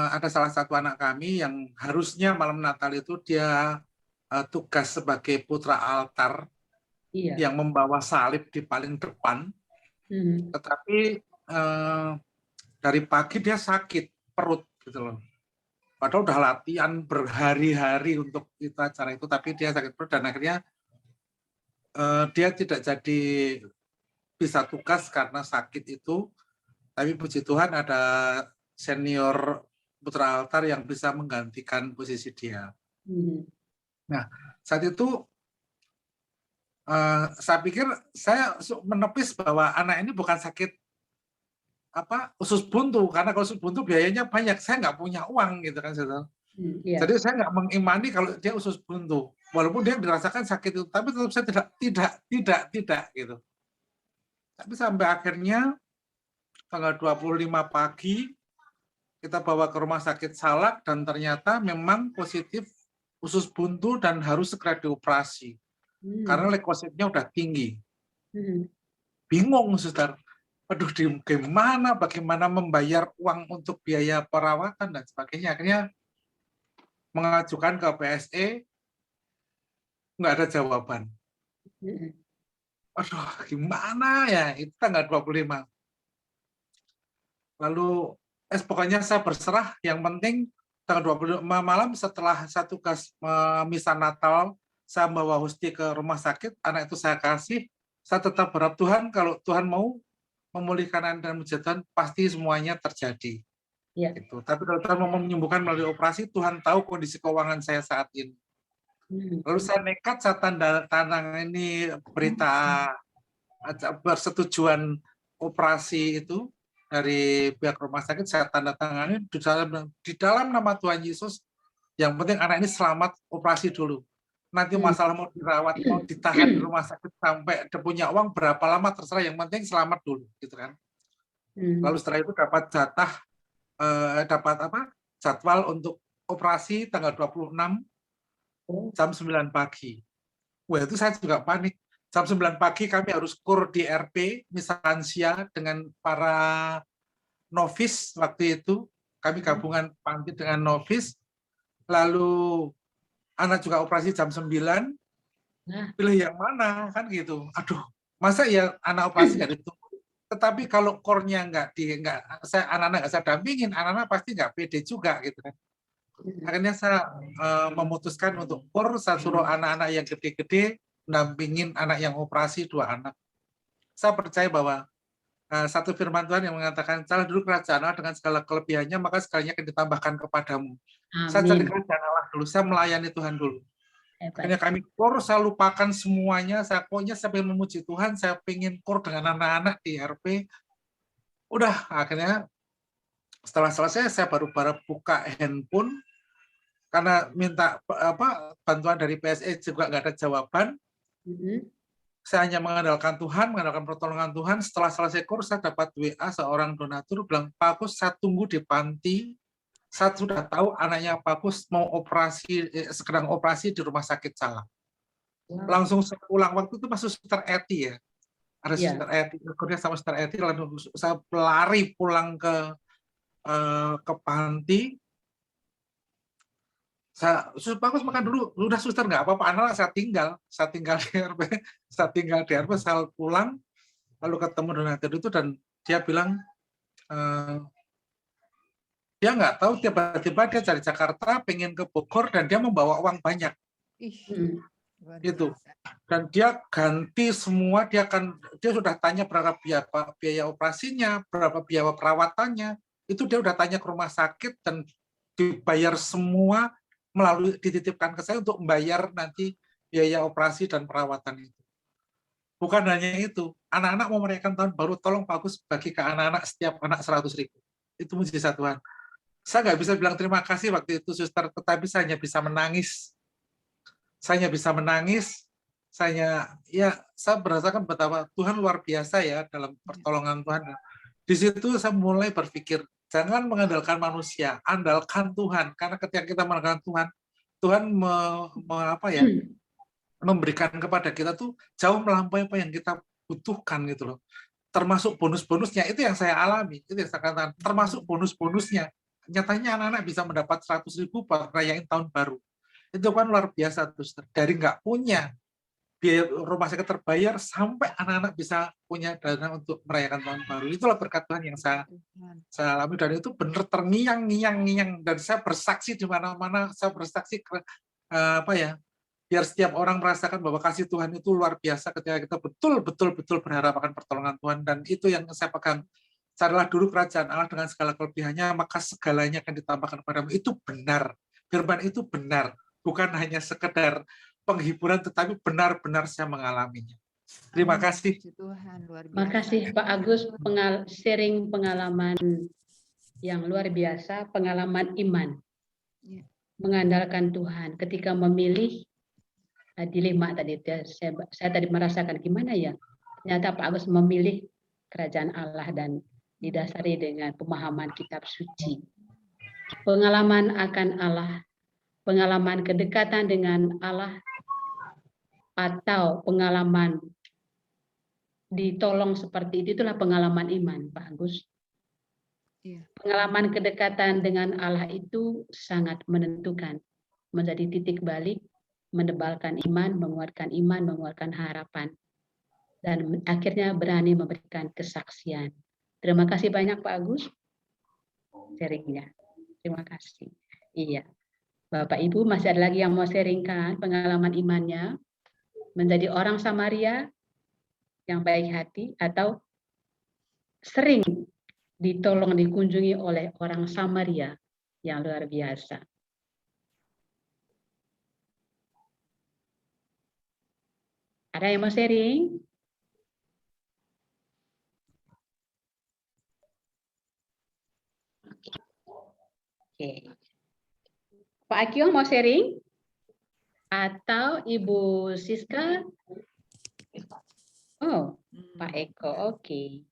ada salah satu anak kami yang harusnya malam Natal itu dia tugas sebagai putra altar. Yang membawa salib di paling depan, tetapi dari pagi dia sakit perut gitu loh. Padahal udah latihan berhari-hari untuk itu acara itu, tapi dia sakit perut dan akhirnya dia tidak jadi bisa tugas karena sakit itu. Tapi puji Tuhan ada senior putra altar yang bisa menggantikan posisi dia. Nah, saat itu saya pikir saya menepis bahwa anak ini bukan sakit usus buntu, karena kalau usus buntu biayanya banyak, saya nggak punya uang gitu kan. Jadi saya nggak mengimani kalau dia usus buntu, walaupun dia dirasakan sakit itu, tapi tetap saya tidak gitu. Tapi sampai akhirnya tanggal 25 pagi kita bawa ke rumah sakit Salak dan ternyata memang positif usus buntu dan harus segera dioperasi. Karena leukositnya udah tinggi. Bingung, Suster. Aduh, bagaimana membayar uang untuk biaya perawatan dan sebagainya. Akhirnya mengajukan ke PSE, nggak ada jawaban. Aduh, gimana ya? Itu tanggal 25. Lalu, pokoknya saya berserah, yang penting tanggal 20 malam setelah saya tugas misa Natal, saya bawa Husti ke rumah sakit, anak itu saya kasih, saya tetap berharap Tuhan, kalau Tuhan mau memulihkan anak dan menjadikan, pasti semuanya terjadi. Ya. Gitu. Tapi kalau Tuhan mau menyembuhkan melalui operasi, Tuhan tahu kondisi keuangan saya saat ini. Lalu saya nekat, saya tanda tangan ini berita persetujuan operasi itu dari pihak rumah sakit, saya tanda tangani di dalam nama Tuhan Yesus. Yang penting anak ini selamat, operasi dulu. Nanti masalah mau dirawat, mau ditahan di rumah sakit sampai punya uang berapa lama terserah, yang penting selamat dulu, gitu kan. Lalu setelah itu dapat jatah, jadwal untuk operasi tanggal 26 jam 9 pagi. Wah, itu saya juga panik. Jam 9 pagi kami harus kur di RP Misa Lansia dengan para novis waktu itu. Kami gabungan panti dengan novis. Lalu anak juga operasi jam 9. Pilih yang mana kan gitu. Aduh, masa ya anak operasi nggak ditunggu. Tetapi kalau core-nya anak-anak nggak saya dampingin, anak-anak pasti nggak pede juga gitu kan. Akhirnya saya memutuskan untuk kur, saya suruh anak-anak yang gede-gede dampingin anak yang operasi 2 anak. Saya percaya bahwa satu firman Tuhan yang mengatakan, carilah dulu kerajaan Allah dengan segala kelebihannya, maka segalanya akan ditambahkan kepadamu. Amin. Saya cari kerajaan Allah dulu, saya melayani Tuhan dulu. Akhirnya kami kur, saya lupakan semuanya, saya pengen memuji Tuhan, saya pengen kur dengan anak-anak di RP. Udah, akhirnya setelah selesai saya baru buka handphone, karena minta bantuan dari PSE juga nggak ada jawaban. Saya hanya mengandalkan Tuhan, mengandalkan pertolongan Tuhan. Setelah selesai kurs, saya dapat WA seorang donatur bilang, Pak Agus, saya tunggu di panti. Saya sudah tahu anaknya Pak Agus mau operasi, sedang operasi di rumah sakit salah. Langsung pulang waktu itu masuk Suster Eti ya. Ada Suster Eti, akhirnya sama Suster Eti, lalu saya lari pulang ke panti. Bagus makan dulu, udah suster nggak apa-apa, anak saya tinggal di RP, saya pulang, lalu ketemu donatur itu dan dia bilang dia nggak tahu, tiba-tiba dia dari Jakarta pengen ke Bogor dan dia membawa uang banyak, gitu. Dan dia ganti semua, dia sudah tanya berapa biaya operasinya, berapa biaya perawatannya, itu dia udah tanya ke rumah sakit dan dibayar semua melalui dititipkan ke saya untuk membayar nanti biaya operasi dan perawatan itu. Bukan hanya itu, anak-anak mau merayakan tahun baru, tolong Pak Agus bagi ke anak-anak setiap anak 100.000. Itu mujizat Tuhan. Saya nggak bisa bilang terima kasih waktu itu, suster, tetapi saya hanya bisa menangis. Saya merasakan betapa Tuhan luar biasa ya dalam pertolongan Tuhan. Di situ saya mulai berpikir, jangan mengandalkan manusia, andalkan Tuhan. Karena ketika kita mengandalkan Tuhan, Tuhan memberikan kepada kita tuh jauh melampaui apa yang kita butuhkan gitu loh. Termasuk bonus-bonusnya, itu yang saya alami, itu yang saya katakan, termasuk bonus-bonusnya. Nyatanya anak-anak bisa mendapat 100.000 buat rayain tahun baru. Itu kan luar biasa, terus dari nggak punya biaya rumah sakit terbayar sampai anak-anak bisa punya dana untuk merayakan tahun baru. Itulah berkat Tuhan yang saya alami, dan itu benar terngiang-ngiang, dan saya bersaksi di mana-mana, saya bersaksi biar setiap orang merasakan bahwa kasih Tuhan itu luar biasa ketika kita betul-betul berharap akan pertolongan Tuhan. Dan itu yang saya pegang, carilah dulu kerajaan Allah dengan segala kelebihannya, maka segalanya akan ditambahkan kepadamu. Itu benar, firman itu benar, bukan hanya sekedar penghiburan, tetapi benar-benar saya mengalaminya. Terima kasih. Terima kasih Pak Agus, sharing pengalaman yang luar biasa, pengalaman iman, mengandalkan Tuhan. Ketika memilih dilema tadi, saya tadi merasakan gimana ya, ternyata Pak Agus memilih kerajaan Allah dan didasari dengan pemahaman kitab suci. Pengalaman akan Allah, pengalaman kedekatan dengan Allah, atau pengalaman ditolong seperti itu, itulah pengalaman iman, Pak Agus. Pengalaman kedekatan dengan Allah itu sangat menentukan, menjadi titik balik, menebalkan iman, menguatkan harapan, dan akhirnya berani memberikan kesaksian. Terima kasih banyak Pak Agus sharingnya. Terima kasih. Iya. Bapak Ibu masih ada lagi yang mau sharingkan pengalaman imannya menjadi orang Samaria yang baik hati atau sering ditolong dikunjungi oleh orang Samaria yang luar biasa. Ada yang mau sharing? Oke. Pak Akio mau sharing? Atau Ibu Siska? Oh, Pak Eko, oke.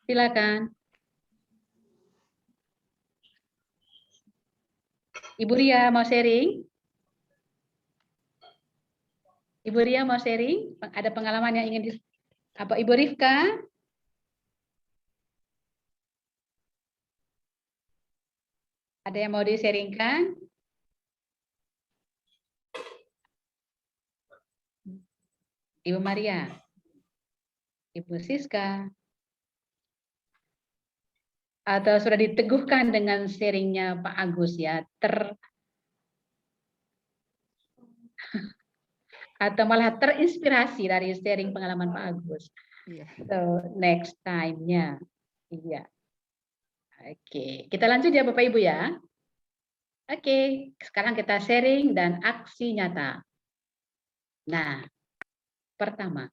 Silakan. Ibu Ria mau sharing? Ibu Ria mau sharing? Ada pengalaman yang ingin apa Ibu Rifka? Ada yang mau di-sharingkan? Ibu Maria, Ibu Siska, atau sudah diteguhkan dengan sharingnya Pak Agus ya, atau malah terinspirasi dari sharing pengalaman Pak Agus. So next time-nya, iya. Oke, kita lanjut ya Bapak Ibu ya. Oke, sekarang kita sharing dan aksi nyata. Nah, pertama,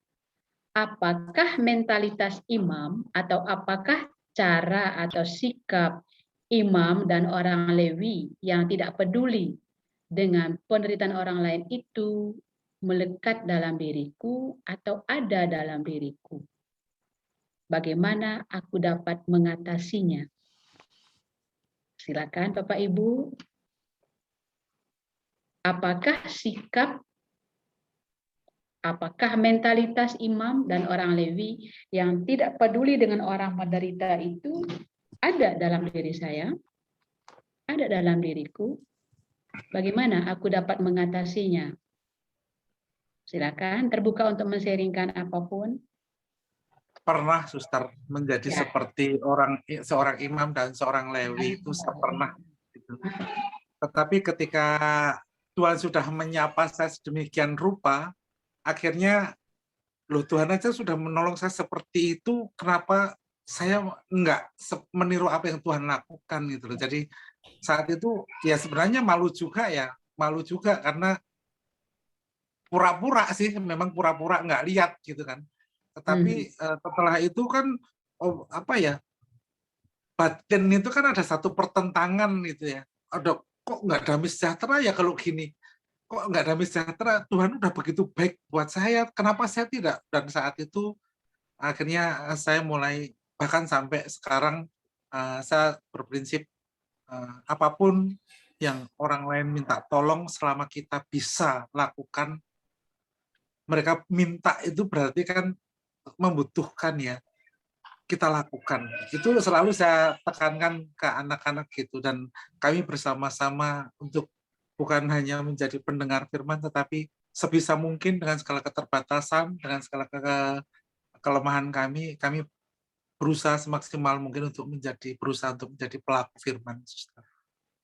apakah mentalitas imam atau apakah cara atau sikap imam dan orang Lewi yang tidak peduli dengan penderitaan orang lain itu melekat dalam diriku atau ada dalam diriku? Bagaimana aku dapat mengatasinya? Silakan Bapak Ibu. Apakah sikap, apakah mentalitas imam dan orang Lewi yang tidak peduli dengan orang menderita itu ada dalam diri saya? Ada dalam diriku? Bagaimana aku dapat mengatasinya? Silakan terbuka untuk men-sharingkan apapun. Pernah, Suster, menjadi Ya. seperti seorang imam dan seorang Lewi itu saya pernah. Gitu. Tetapi ketika Tuhan sudah menyapa saya sedemikian rupa, akhirnya loh Tuhan aja sudah menolong saya seperti itu, kenapa saya enggak meniru apa yang Tuhan lakukan gitu loh. Jadi saat itu ya sebenarnya malu juga karena pura-pura sih, memang pura-pura nggak lihat gitu kan. Tetapi setelah itu kan batin itu kan ada satu pertentangan gitu ya. Ada kok nggak damai sejahtera ya kalau gini. Kok nggak damai sejahtera? Tuhan udah begitu baik buat saya, kenapa saya tidak? Dan saat itu akhirnya saya mulai, bahkan sampai sekarang saya berprinsip apapun yang orang lain minta tolong selama kita bisa lakukan, mereka minta itu berarti kan membutuhkan ya, kita lakukan. Itu selalu saya tekankan ke anak-anak gitu, dan kami bersama-sama untuk bukan hanya menjadi pendengar firman, tetapi sebisa mungkin dengan segala keterbatasan, dengan segala kelemahan kami berusaha semaksimal mungkin untuk menjadi pelaku firman, Suster.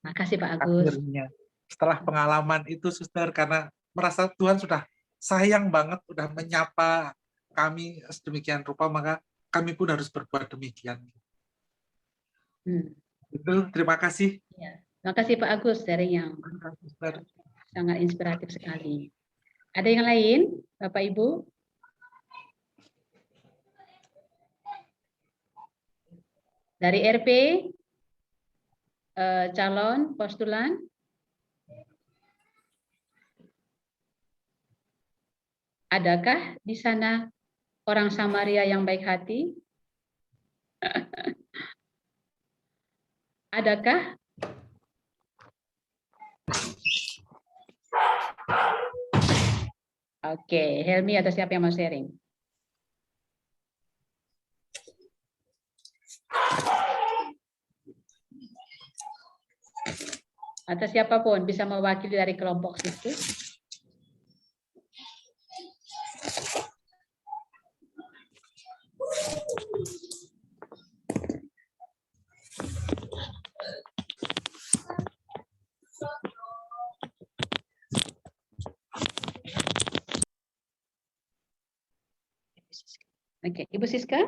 Makasih Pak Agus. Akhirnya, setelah pengalaman itu, Suster, karena merasa Tuhan sudah sayang banget, sudah menyapa kami sedemikian rupa, maka kami pun harus berbuat demikian. Itu, terima kasih. Ya. Terima kasih Pak Agus dari yang sangat inspiratif sekali. Ada yang lain, Bapak Ibu? Dari RP, calon postulan? Adakah di sana orang Samaria yang baik hati? Adakah? Oke, Helmi atau siapa yang mau sharing? Atau siapapun bisa mewakili dari kelompok situ. Oke, Ibu Siska?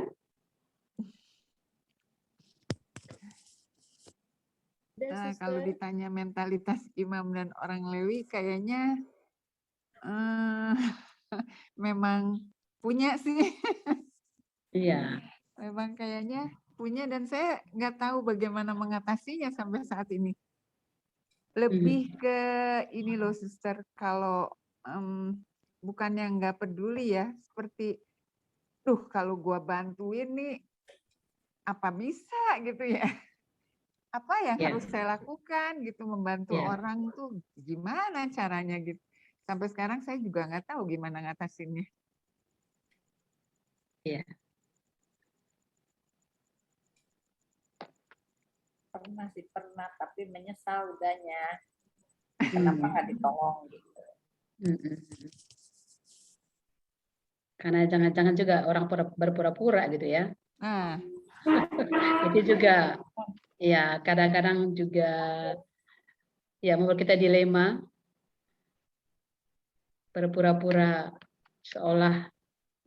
Kalau ditanya mentalitas imam dan orang Lewi, kayaknya memang punya sih. Iya. Memang kayaknya punya dan saya nggak tahu bagaimana mengatasinya sampai saat ini. Lebih ke ini loh, Suster, kalau bukannya nggak peduli ya, seperti, kalau gua bantuin nih, apa bisa gitu ya? Apa yang harus saya lakukan gitu, membantu orang tuh gimana caranya gitu. Sampai sekarang saya juga nggak tahu gimana ngatasinnya. Iya. Pernah, tapi menyesal udahnya. Kenapa nggak ditolong gitu. Karena jangan-jangan juga orang berpura-pura gitu ya. Itu juga ya kadang-kadang juga ya membuat kita dilema, berpura-pura seolah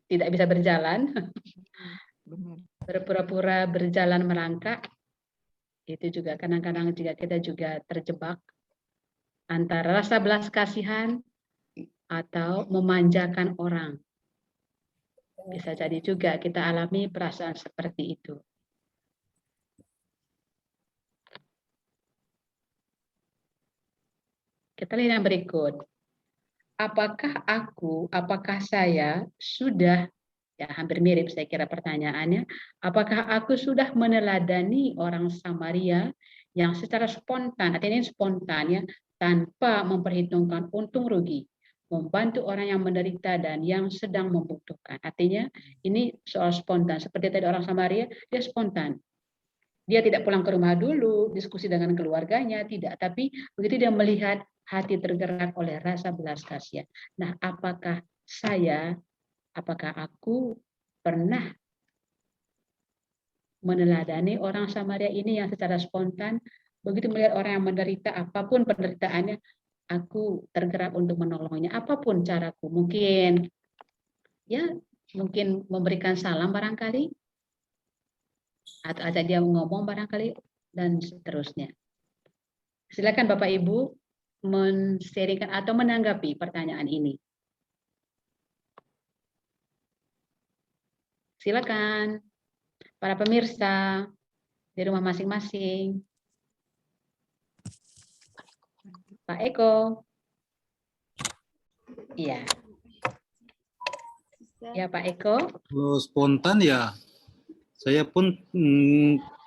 tidak bisa berjalan, berpura-pura berjalan merangkak. Itu juga kadang-kadang juga kita juga terjebak antara rasa belas kasihan atau memanjakan orang. Bisa jadi juga kita alami perasaan seperti itu. Kita lihat yang berikut. Apakah saya sudah, ya hampir mirip saya kira pertanyaannya, apakah aku sudah meneladani orang Samaria yang secara spontan, artinya spontan ya, tanpa memperhitungkan untung rugi, membantu orang yang menderita dan yang sedang membutuhkan. Artinya ini soal spontan, seperti tadi orang Samaria, dia spontan. Dia tidak pulang ke rumah dulu, diskusi dengan keluarganya, tidak. Tapi begitu dia melihat, hati tergerak oleh rasa belas kasihan. Nah, apakah aku pernah meneladani orang Samaria ini yang secara spontan, begitu melihat orang yang menderita, apapun penderitaannya, aku tergerak untuk menolongnya, apapun caraku. Mungkin memberikan salam barangkali, atau ajak dia ngomong barangkali, dan seterusnya. Silakan Bapak Ibu men-sharingkan atau menanggapi pertanyaan ini. Silakan para pemirsa di rumah masing-masing. Pak Eko. Iya. Ya Pak Eko. Kalau spontan ya, saya pun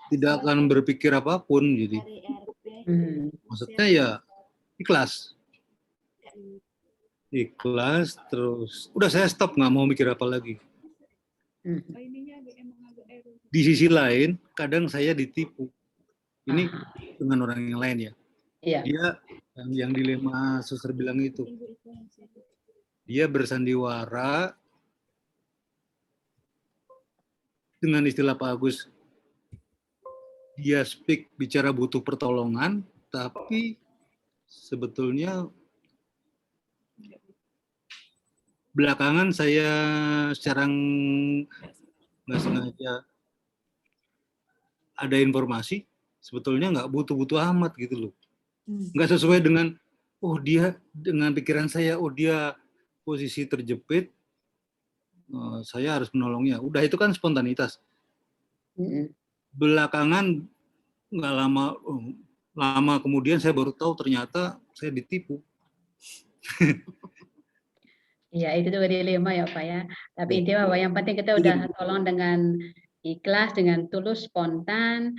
tidak akan berpikir apapun, jadi maksudnya ya ikhlas, terus udah saya stop, nggak mau mikir apa lagi. Di sisi lain, kadang saya ditipu. Ini dengan orang yang lain ya. Dia yang dilema suster bilang itu. Dia bersandiwara dengan istilah Pak Agus. Dia bicara butuh pertolongan, tapi sebetulnya belakangan saya secara nggak sengaja ada informasi, sebetulnya nggak butuh-butuh amat gitu loh. Nggak sesuai dengan, dia dengan pikiran saya, dia posisi terjepit, saya harus menolongnya. Udah, itu kan spontanitas. Belakangan nggak lama kemudian saya baru tahu ternyata saya ditipu. Ya, itu juga dilema ya Pak ya. Tapi intinya bahwa yang penting kita udah tolong dengan ikhlas, dengan tulus, spontan.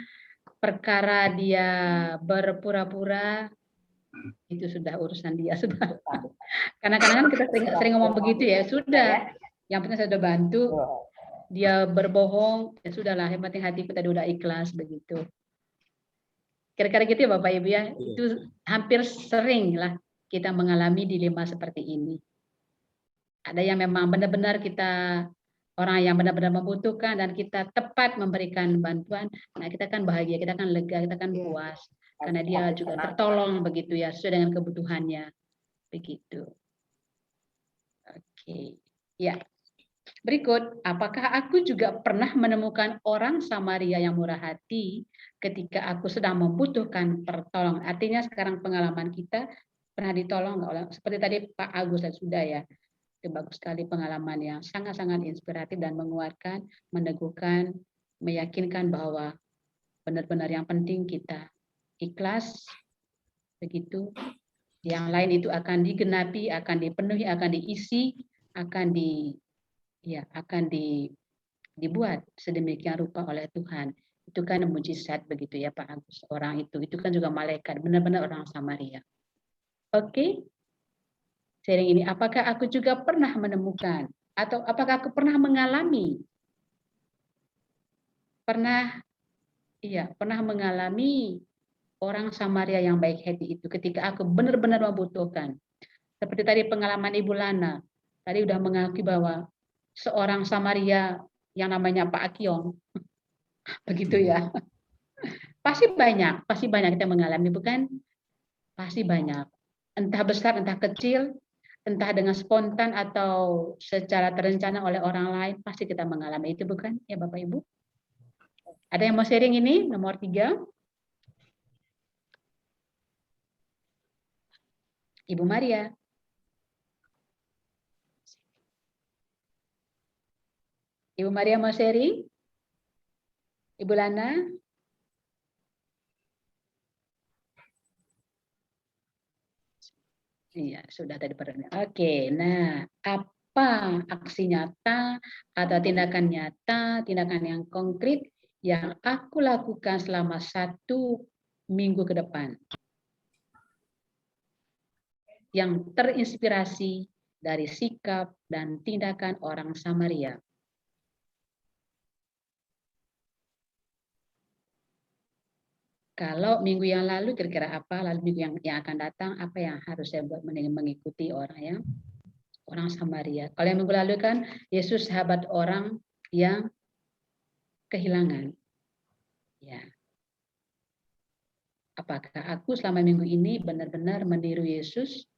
Perkara dia berpura-pura, itu sudah urusan dia. Sudah. Karena kadang-kadang kita sering ngomong begitu ya, sudah. Yang penting saya sudah bantu, dia berbohong, ya sudahlah, yang penting hati kita udah ikhlas begitu. Kira-kira gitu ya Bapak Ibu ya, itu hampir sering lah kita mengalami dilema seperti ini. Ada yang memang benar-benar orang yang benar-benar membutuhkan dan kita tepat memberikan bantuan, nah kita kan bahagia, kita kan lega, kita kan puas, karena dia juga tertolong begitu ya, sesuai dengan kebutuhannya. Begitu. Oke. Ya. Berikut, apakah aku juga pernah menemukan orang Samaria yang murah hati ketika aku sedang membutuhkan pertolongan? Artinya sekarang pengalaman kita pernah ditolong nggak oleh, seperti tadi Pak Agus sudah ya. Itu bagus sekali pengalaman yang sangat-sangat inspiratif dan menguatkan, meneguhkan, meyakinkan bahwa benar-benar yang penting kita ikhlas, begitu. Yang lain itu akan digenapi, akan dipenuhi, akan diisi, akan dibuat sedemikian rupa oleh Tuhan. Itu kan mujizat begitu ya Pak Agus. Orang itu kan juga malaikat, benar-benar orang Samaria. Oke. Sharing ini, apakah aku juga pernah menemukan atau apakah aku pernah mengalami? Pernah mengalami orang Samaria yang baik hati itu ketika aku benar-benar membutuhkan. Seperti tadi pengalaman Ibu Lana, tadi udah mengakui bahwa seorang Samaria yang namanya Pak Akiong, begitu ya. Pasti banyak kita mengalami, bukan? Pasti banyak. Entah besar, entah kecil, entah dengan spontan atau secara terencana oleh orang lain, pasti kita mengalami itu, bukan? Ya Bapak Ibu. Ada yang mau sharing ini? Nomor 3. Ibu Maria. Ibu Maria mau sharing? Ibu Lana? Iya, sudah tadi pernah. Oke, nah apa aksi nyata atau tindakan nyata, tindakan yang konkret yang aku lakukan selama 1 minggu ke depan? Yang terinspirasi dari sikap dan tindakan orang Samaria. Kalau minggu yang lalu kira-kira apa, lalu minggu yang akan datang apa yang harus saya buat mengikuti orang Samaria. Kalau yang minggu lalu kan Yesus sahabat orang yang kehilangan. Ya. Apakah aku selama minggu ini benar-benar meniru Yesus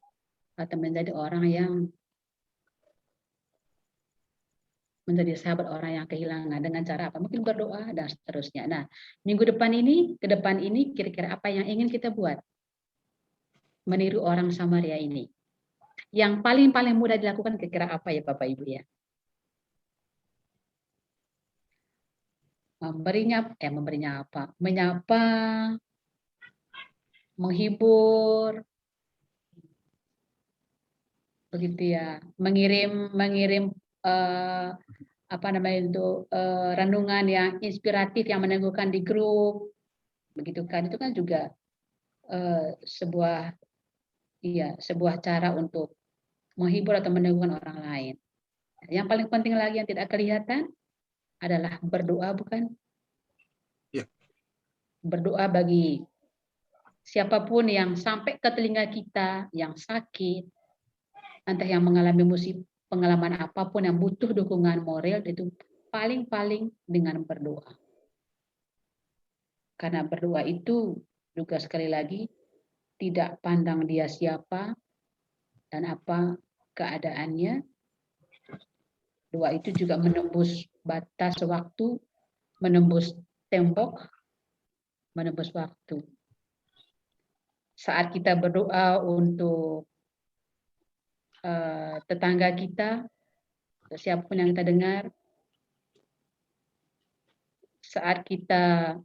atau menjadi orang yang menjadi sahabat orang yang kehilangan dengan cara apa? Mungkin berdoa dan seterusnya. Nah, ke depan ini kira-kira apa yang ingin kita buat? Meniru orang Samaria ini. Yang paling mudah dilakukan kira-kira apa ya Bapak Ibu ya? Memberinya apa? Menyapa, menghibur, begitu ya. Mengirim renungan yang inspiratif yang meneguhkan di grup, begitu kan? Itu kan juga sebuah cara untuk menghibur atau meneguhkan orang lain. Yang paling penting lagi yang tidak kelihatan adalah berdoa, bukan? Ya. Berdoa bagi siapapun yang sampai ke telinga kita, yang sakit, entah yang mengalami pengalaman apapun yang butuh dukungan moral, itu paling dengan berdoa. Karena berdoa itu juga sekali lagi tidak pandang dia siapa dan apa keadaannya. Doa itu juga menembus batas waktu, menembus tembok, menembus waktu. Saat kita berdoa untuk tetangga kita, siapapun yang kita dengar, saat kita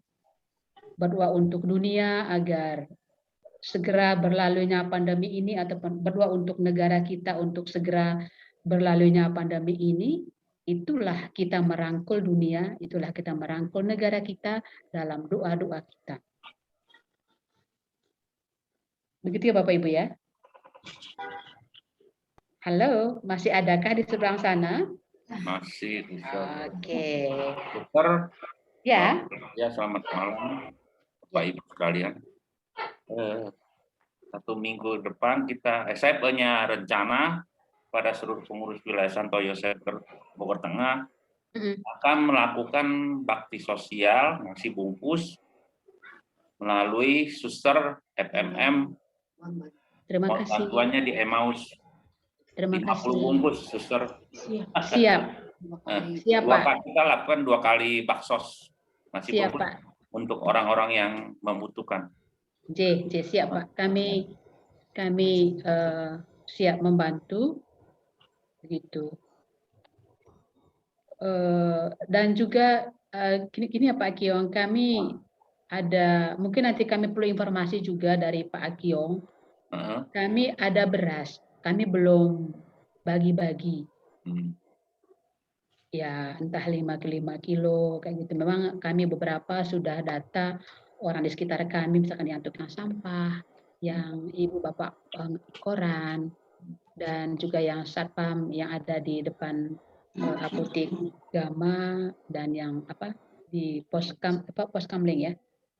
berdoa untuk dunia agar segera berlalunya pandemi ini, ataupun berdoa untuk negara kita untuk segera berlalunya pandemi ini, itulah kita merangkul dunia, itulah kita merangkul negara kita dalam doa-doa kita. Begitu ya Bapak Ibu ya? Halo, masih adakah di seberang sana? Masih. Oke. Dokter. Ya. Ya, selamat malam Bapak Ibu sekalian. 1 minggu depan saya punya rencana pada seluruh pengurus wilayah Santo Yosef Bogor Tengah akan melakukan bakti sosial nasi bungkus melalui suster FMM. Terima kasih. Bantuannya di Emmaus. Terima 50 kasih. bungkus suster. Siap. Siap, dua Pak. kali kita lakukan 2 kali baksos nasi Siap, bungkus Pak. untuk orang-orang yang membutuhkan. Siap, Pak. Kami siap membantu begitu. Dan juga gini ya Pak Akiong, kami ada mungkin nanti kami perlu informasi juga dari Pak Akiong. Kami ada beras, kami belum bagi-bagi. Ya entah 5 kilo kayak gitu. Memang kami beberapa sudah data orang di sekitar kami, misalkan yang tukang sampah, yang ibu bapak koran, dan juga yang satpam yang ada di depan apotek Gama, dan yang di pos kamling ya.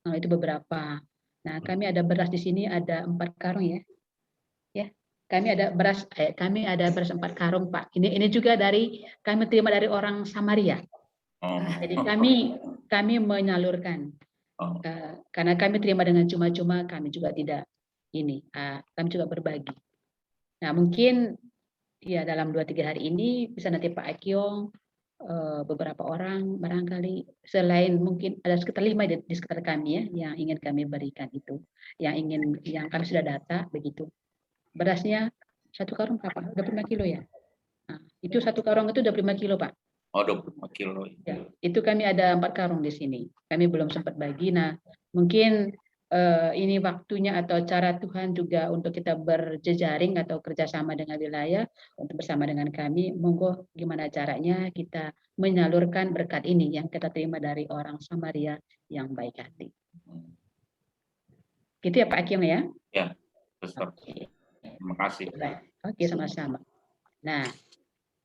Nah, itu beberapa. Nah, kami ada beras di sini ada 4 karung ya. Ya. Kami ada beras 4 karung, Pak. Ini juga kami terima dari orang Samaria. Jadi kami menyalurkan. Karena kami terima dengan cuma-cuma, kami juga tidak kami juga berbagi. Nah, mungkin ya dalam 2-3 hari ini bisa nanti Pak Akiong beberapa orang barangkali, selain mungkin ada sekitar 5 di sekitar kami ya yang ingin kami berikan itu, yang kami sudah data begitu. Berasnya 1 karung berapa? 25 kilo ya. Nah, itu 1 karung itu 25 kilo Pak. Oh, 25 kilo. Ya, itu kami ada 4 karung di sini. Kami belum sempat bagi. Nah, mungkin ini waktunya atau cara Tuhan juga untuk kita berjejaring atau kerjasama dengan wilayah untuk bersama dengan kami. Monggo gimana caranya kita menyalurkan berkat ini yang kita terima dari orang Samaria yang baik hati. Gitu ya Pak Akiong ya? Ya, Suster. Terima kasih. Oke, sama-sama. Nah,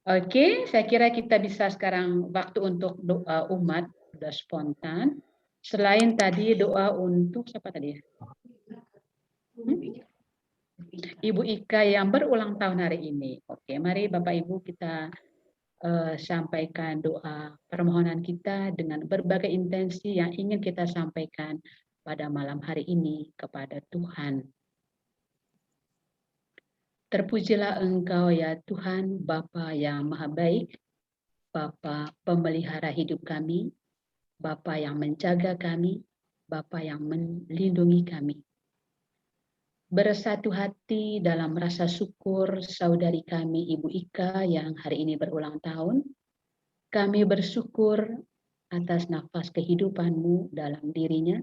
oke, saya kira kita bisa sekarang waktu untuk doa umat, sudah spontan. Selain tadi doa untuk siapa tadi ya? Ibu Ika yang berulang tahun hari ini. Oke, mari Bapak Ibu kita sampaikan doa permohonan kita dengan berbagai intensi yang ingin kita sampaikan pada malam hari ini kepada Tuhan. Terpujilah Engkau ya Tuhan, Bapa yang Maha Baik, Bapa pemelihara hidup kami, Bapa yang menjaga kami, Bapa yang melindungi kami. Bersatu hati dalam rasa syukur saudari kami Ibu Ika yang hari ini berulang tahun. Kami bersyukur atas nafas kehidupan-Mu dalam dirinya.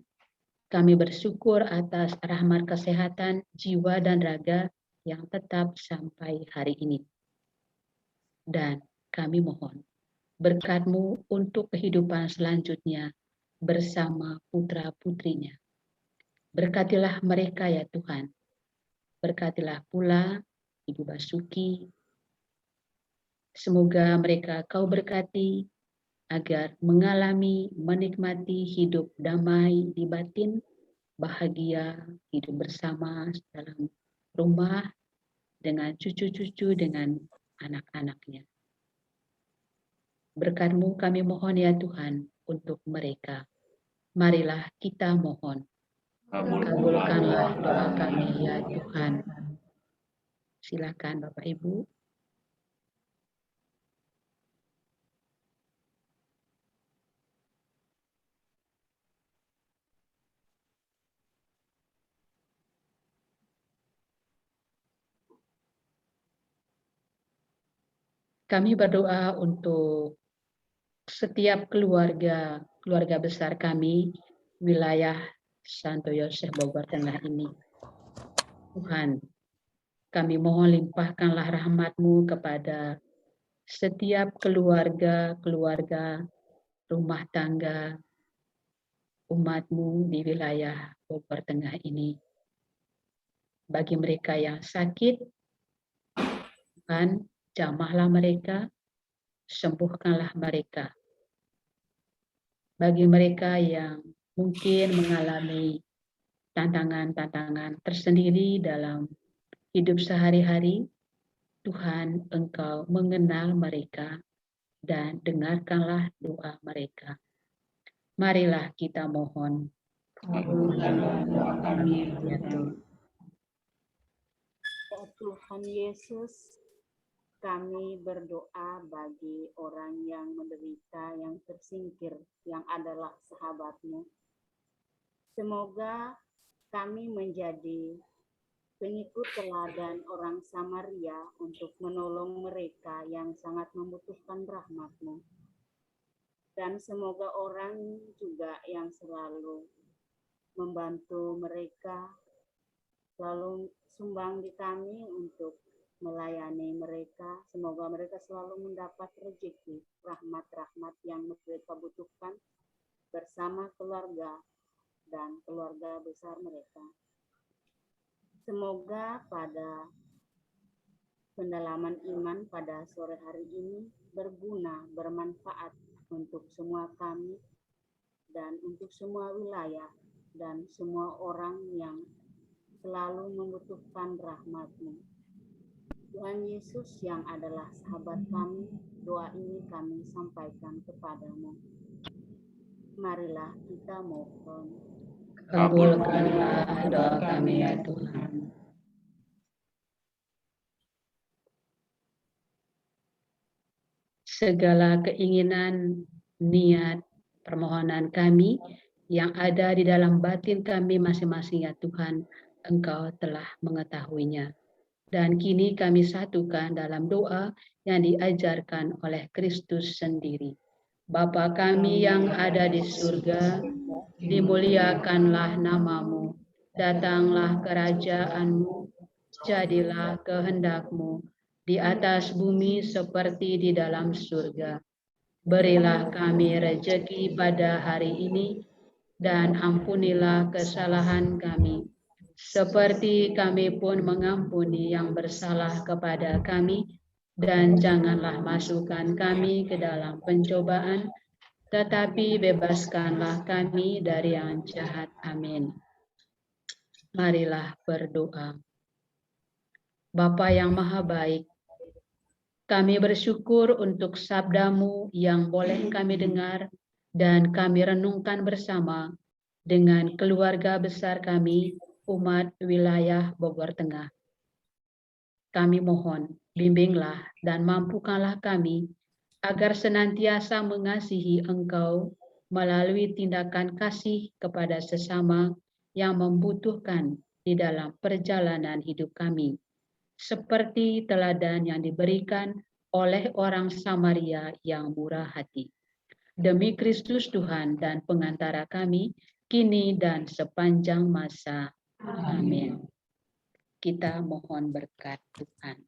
Kami bersyukur atas rahmat kesehatan jiwa dan raga yang tetap sampai hari ini. Dan kami mohon berkat-Mu untuk kehidupan selanjutnya bersama putra-putrinya. Berkatilah mereka ya Tuhan. Berkatilah pula Ibu Basuki. Semoga mereka Kau berkati agar mengalami, menikmati hidup damai di batin, bahagia, hidup bersama dalam rumah, dengan cucu-cucu, dengan anak-anaknya. Berkat-Mu kami mohon ya Tuhan untuk mereka. Marilah kita mohon. Kabulkanlah doa kami ya Tuhan. Silakan Bapak Ibu. Kami berdoa untuk setiap keluarga besar kami, wilayah Santo Yosef Bogor Tengah ini. Tuhan, kami mohon limpahkanlah rahmat-Mu kepada setiap keluarga, rumah tangga, umat-Mu di wilayah Bogor Tengah ini. Bagi mereka yang sakit, Tuhan, jamahlah mereka, sembuhkanlah mereka. Bagi mereka yang mungkin mengalami tantangan-tantangan tersendiri dalam hidup sehari-hari, Tuhan, Engkau mengenal mereka dan dengarkanlah doa mereka. Marilah kita mohon. Amin. Ya Tuhan. Ya Tuhan Yesus, kami berdoa bagi orang yang menderita, yang tersingkir, yang adalah sahabat-Mu. Semoga kami menjadi pengikut teladan orang Samaria untuk menolong mereka yang sangat membutuhkan rahmat-Mu. Dan semoga orang juga yang selalu membantu mereka, selalu sumbang di kami untuk melayani mereka. Semoga mereka selalu mendapat rezeki, rahmat-rahmat yang mereka butuhkan bersama keluarga dan keluarga besar mereka. Semoga pada pendalaman iman pada sore hari ini berguna, bermanfaat untuk semua kami dan untuk semua wilayah dan semua orang yang selalu membutuhkan rahmat-Mu. Tuhan Yesus yang adalah sahabat kami, doa ini kami sampaikan kepadamu. Marilah kita mohon. Kabulkanlah doa kami ya Tuhan. Segala keinginan, niat, permohonan kami yang ada di dalam batin kami masing-masing ya Tuhan, Engkau telah mengetahuinya. Dan kini kami satukan dalam doa yang diajarkan oleh Kristus sendiri. Bapa kami yang ada di surga, dimuliakanlah nama-Mu, datanglah kerajaan-Mu, jadilah kehendak-Mu di atas bumi seperti di dalam surga. Berilah kami rejeki pada hari ini, dan ampunilah kesalahan kami, seperti kami pun mengampuni yang bersalah kepada kami, dan janganlah masukkan kami ke dalam pencobaan, tetapi bebaskanlah kami dari yang jahat. Amin. Marilah berdoa. Bapa yang Maha Baik, kami bersyukur untuk sabda-Mu yang boleh kami dengar dan kami renungkan bersama dengan keluarga besar kami, umat wilayah Bogor Tengah. Kami mohon, bimbinglah dan mampukanlah kami agar senantiasa mengasihi Engkau melalui tindakan kasih kepada sesama yang membutuhkan di dalam perjalanan hidup kami, seperti teladan yang diberikan oleh orang Samaria yang murah hati. Demi Kristus Tuhan dan pengantara kami, kini dan sepanjang masa. Amin. Kita mohon berkat Tuhan.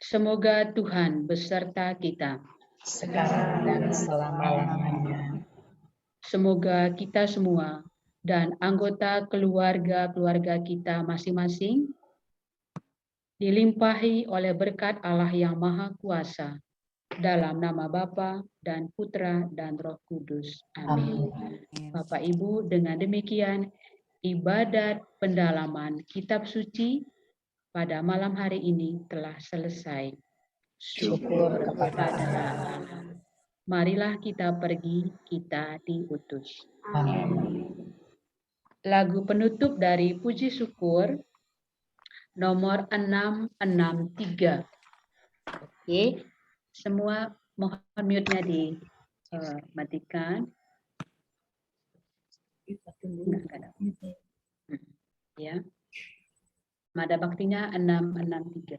Semoga Tuhan beserta kita sekarang dan selama-lamanya. Semoga kita semua dan anggota keluarga kita masing-masing dilimpahi oleh berkat Allah yang Maha Kuasa, dalam nama Bapa dan Putra dan Roh Kudus. Amin. Bapak Ibu, dengan demikian ibadat pendalaman kitab suci pada malam hari ini telah selesai. Syukur kepada Allah. Marilah kita pergi, kita diutus. Amin. Lagu penutup dari Puji Syukur nomor 663. Oke, semua mohon mute-nya dimatikan. Ya. Mada baktinya 663.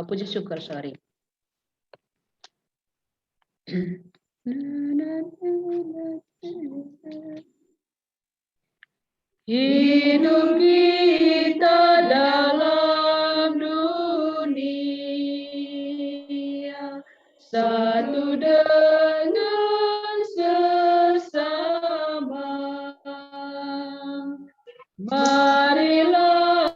Puji Syukur, sorry. Hidup kita dalam dunia satu dengan sesama. Marilah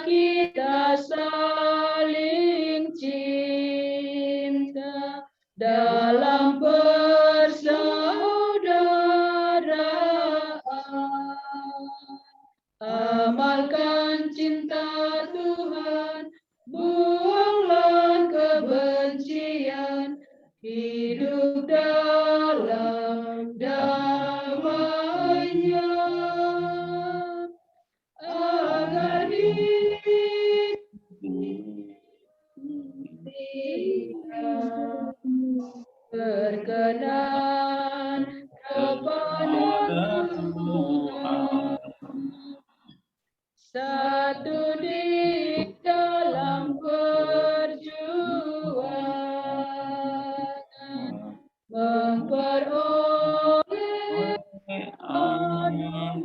kita saling cinta dalam persaudaraan. Amalkan cinta Tuhan, buanglah kebencian, hidup dalam damainya, agar satu di dalam perjuangan memperoleh anugerah.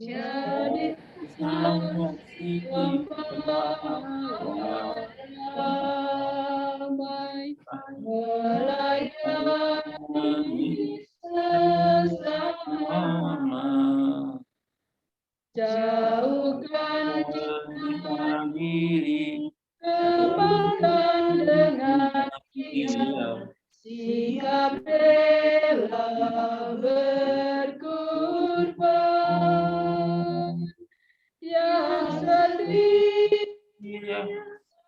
Jadi saksi damai melayani sesama, jauhkan diri kemakan dengan dia, sikap rela berkorban yang setia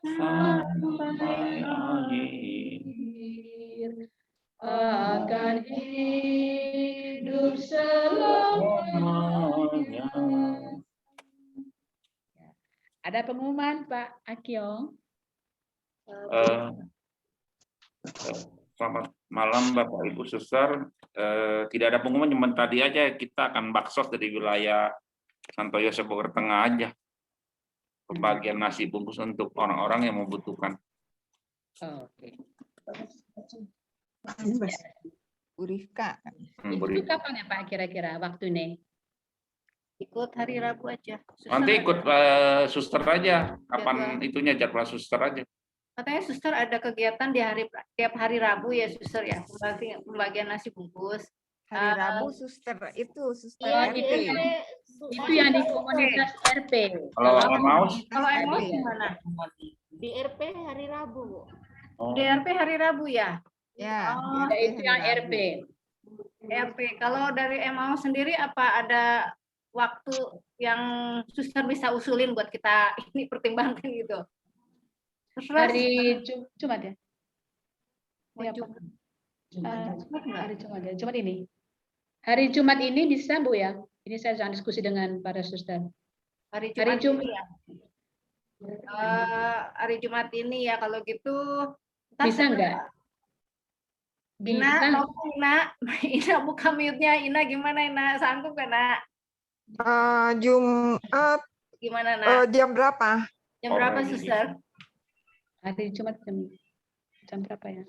sampai akhir, akan hidup selamanya. Ada pengumuman Pak Akyong? Selamat malam Bapak Ibu Suster. Tidak ada pengumuman, cuma tadi aja kita akan baksos dari wilayah Santo Yosef Bogor Tengah aja. Pembagian nasi bungkus untuk orang-orang yang membutuhkan. Oke. Bu Rifka. Itu kapan ya Pak kira-kira waktunya? Ikut hari Rabu aja. Nanti ikut suster aja. Kapan itunya jadwal suster aja. Katanya suster ada kegiatan di tiap hari Rabu ya suster ya, pembagian nasi bungkus. Hari Rabu suster itu suster Iya, RT. Itu yang di komunitas RP. Kalau Emmaus? Kalau Emmaus gimana? Di RP hari Rabu, Bu. Di RP hari Rabu ya? Ya, Itu yang RP. RP. Kalau dari Emmaus sendiri apa ada waktu yang suster bisa usulin buat kita ini pertimbangkan gitu? Hari Jumat ya? Hari Jumat ya, Jumat ini. Hari Jumat ini bisa Bu ya? Ini saya sedang diskusi dengan para suster. Hari Hari Jumat. Jumat. Hari Jumat ini ya kalau gitu. Bisa enggak? Ina, Ina buka mute-nya. Ina gimana Ina? Sanggup kan Nak? Jumat. Gimana Nak? Jam berapa? Jam berapa suster? Hari Jumat jam berapa ya?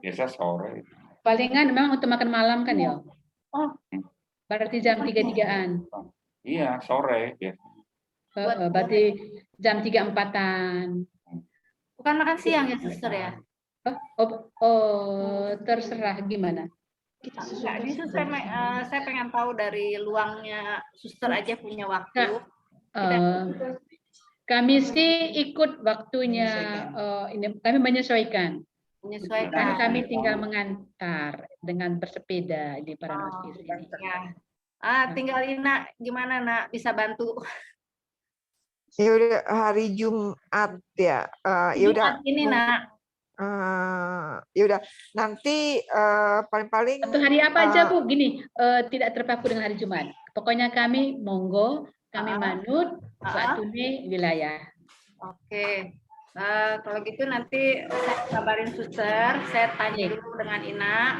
Biasa sore. Palingan memang untuk makan malam kan ya? Oh. Berarti jam 3-3-an. Iya, sore. Ya. Berarti jam 3-4-an. Bukan makan siang ya suster ya? Terserah gimana? Enggak, ini suster, saya pengen tahu dari luangnya suster aja punya waktu. Kami sih ikut waktunya, ini kami menyesuaikan. Karena kami tinggal mengantar dengan bersepeda di Paranospis ini. Ya. Tinggal Ina gimana Nak bisa bantu? Ya udah hari Jumat ya. Ya udah. Ini Nak. Ya udah. Nanti paling-paling. Atau hari apa aja Bu? Gini, tidak terpaku dengan hari Jumat. Pokoknya kami monggo, kami manut waktunya wilayah. Oke. Kalau gitu nanti saya kabarin suster, saya tanya dulu dengan Ina,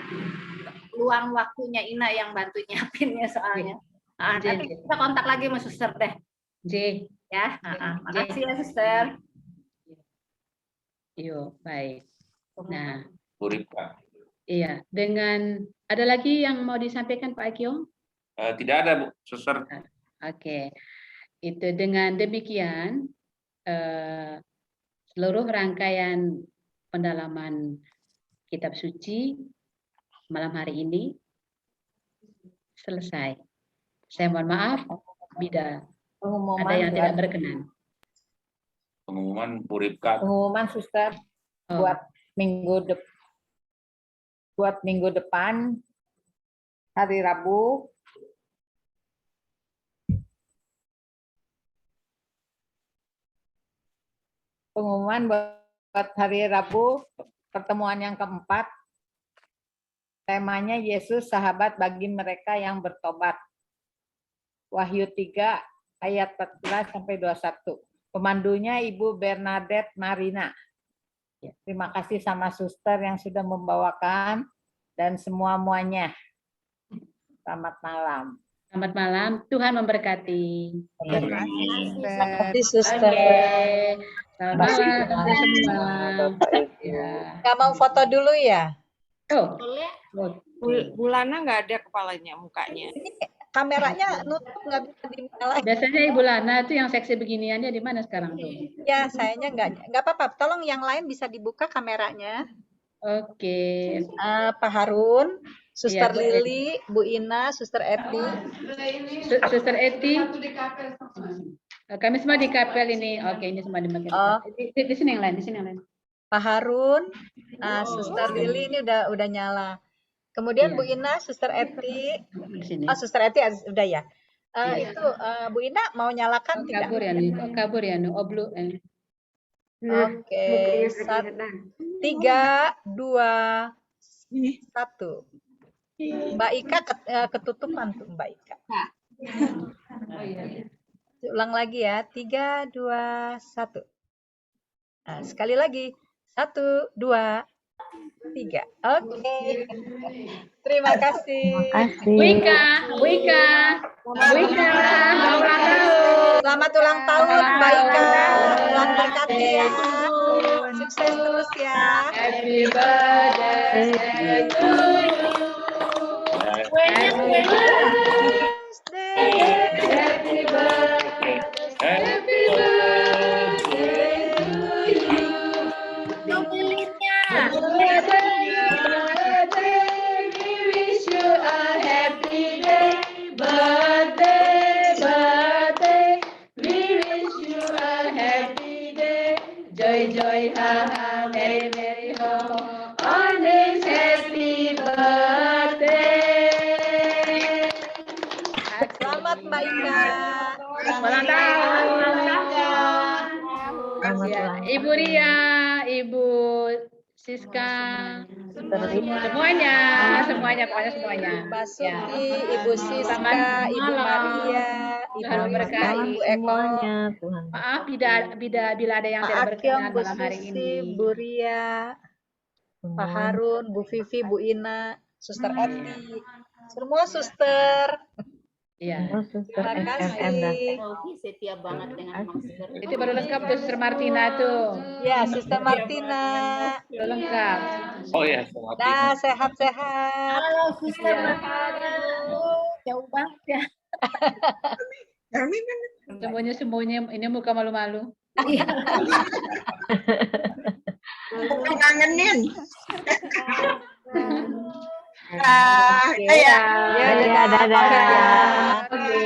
luang waktunya Ina yang bantu nyiapinnya soalnya. Nanti kita kontak lagi sama suster deh. J. Ya, makasih ya suster. Yo, baik. Nah, Purika. Iya, dengan ada lagi yang mau disampaikan Pak Akyong? Tidak ada Bu, suster. Oke. Itu dengan demikian seluruh rangkaian pendalaman kitab suci malam hari ini selesai. Saya mohon maaf bila ada yang tidak berkenan. Pengumuman Purika. Pengumuman suster buat minggu depan hari Rabu. Pengumuman buat hari Rabu, pertemuan yang keempat, temanya Yesus sahabat bagi mereka yang bertobat. Wahyu 3 ayat 14-21. Pemandunya Ibu Bernadette Marina. Terima kasih sama suster yang sudah membawakan dan semua-muanya. Selamat malam. Selamat malam, Tuhan memberkati. Terima kasih, Suster. Terima kasih, Oke, Suster. selamat malam teman semua. Ya. Nggak mau foto dulu ya? Oh, Bulana nggak ada kepalanya, mukanya. Ini kameranya nutup, nggak bisa dinyalain. biasanya Ibu Lana itu yang seksi beginiannya di mana sekarang tuh? Ya, sayanya nggak apa-apa. Tolong yang lain bisa dibuka kameranya. Oke. Pak Harun, Suster Iya, Bu Lili, Bu Ina, Suster Eti. Suster Eti. Kami semua di kapel ini. Oke, ini semua dimakai. Di sini yang lain, di sini yang lain. Pak Harun, Suster Lili ini udah nyala. Kemudian Iya. Bu Ina, Suster Eti. Di sini. Oh, Suster Eti udah ya. Iya. Itu Bu Ina mau nyalakan tidak? Kabur ya nih, kabur ya nih. Oke, 3, 2, 1. Mbak Ika ketutupan tuh Mbak Ika. Ulang lagi ya, 3, 2, 1. Nah, sekali lagi, 1, 2, 3. Oke. Terima kasih. Bu Ika. Selamat ulang tahun Mbak Ika. Tuhan berkati ya. Sukses terus ya. Happy birthday to you. Happy birthday. Happy birthday. Happy birthday to you. We wish you a happy day. Birthday. We wish you a happy day. Joy, ha, ha, merry, ho. On this happy birthday. Selamat Mbak Ika. Ulang tahun. Ya, Ibu Ria, Ibu Siska, semuanya, pokoknya semuanya. Mbak Ya. Suti, Ibu Siska, Selamat Ibu malam. Maria, Ibu Tuhan Rita, memberkati. Ibu Eko, Maaf bila ada yang Pak tidak Akyong, berkenan Bu malam hari Susi, ini. Bu Ria, Pak Harun, Bu Vivi, Bu Ina, Suster Eti, semua suster. Iya. Terima kasih. Rogi setia banget dengan masker. Itu baru lengkap tuh Suster Martina tuh. Ya, Suster Martina. Baru lengkap. Oh ya, Nah, sehat-sehat. Halo, Suster Iya. Martina. Jauh banget ya. Semuanya ini muka malu-malu. Ngangenin. Ya, dadah. Oke.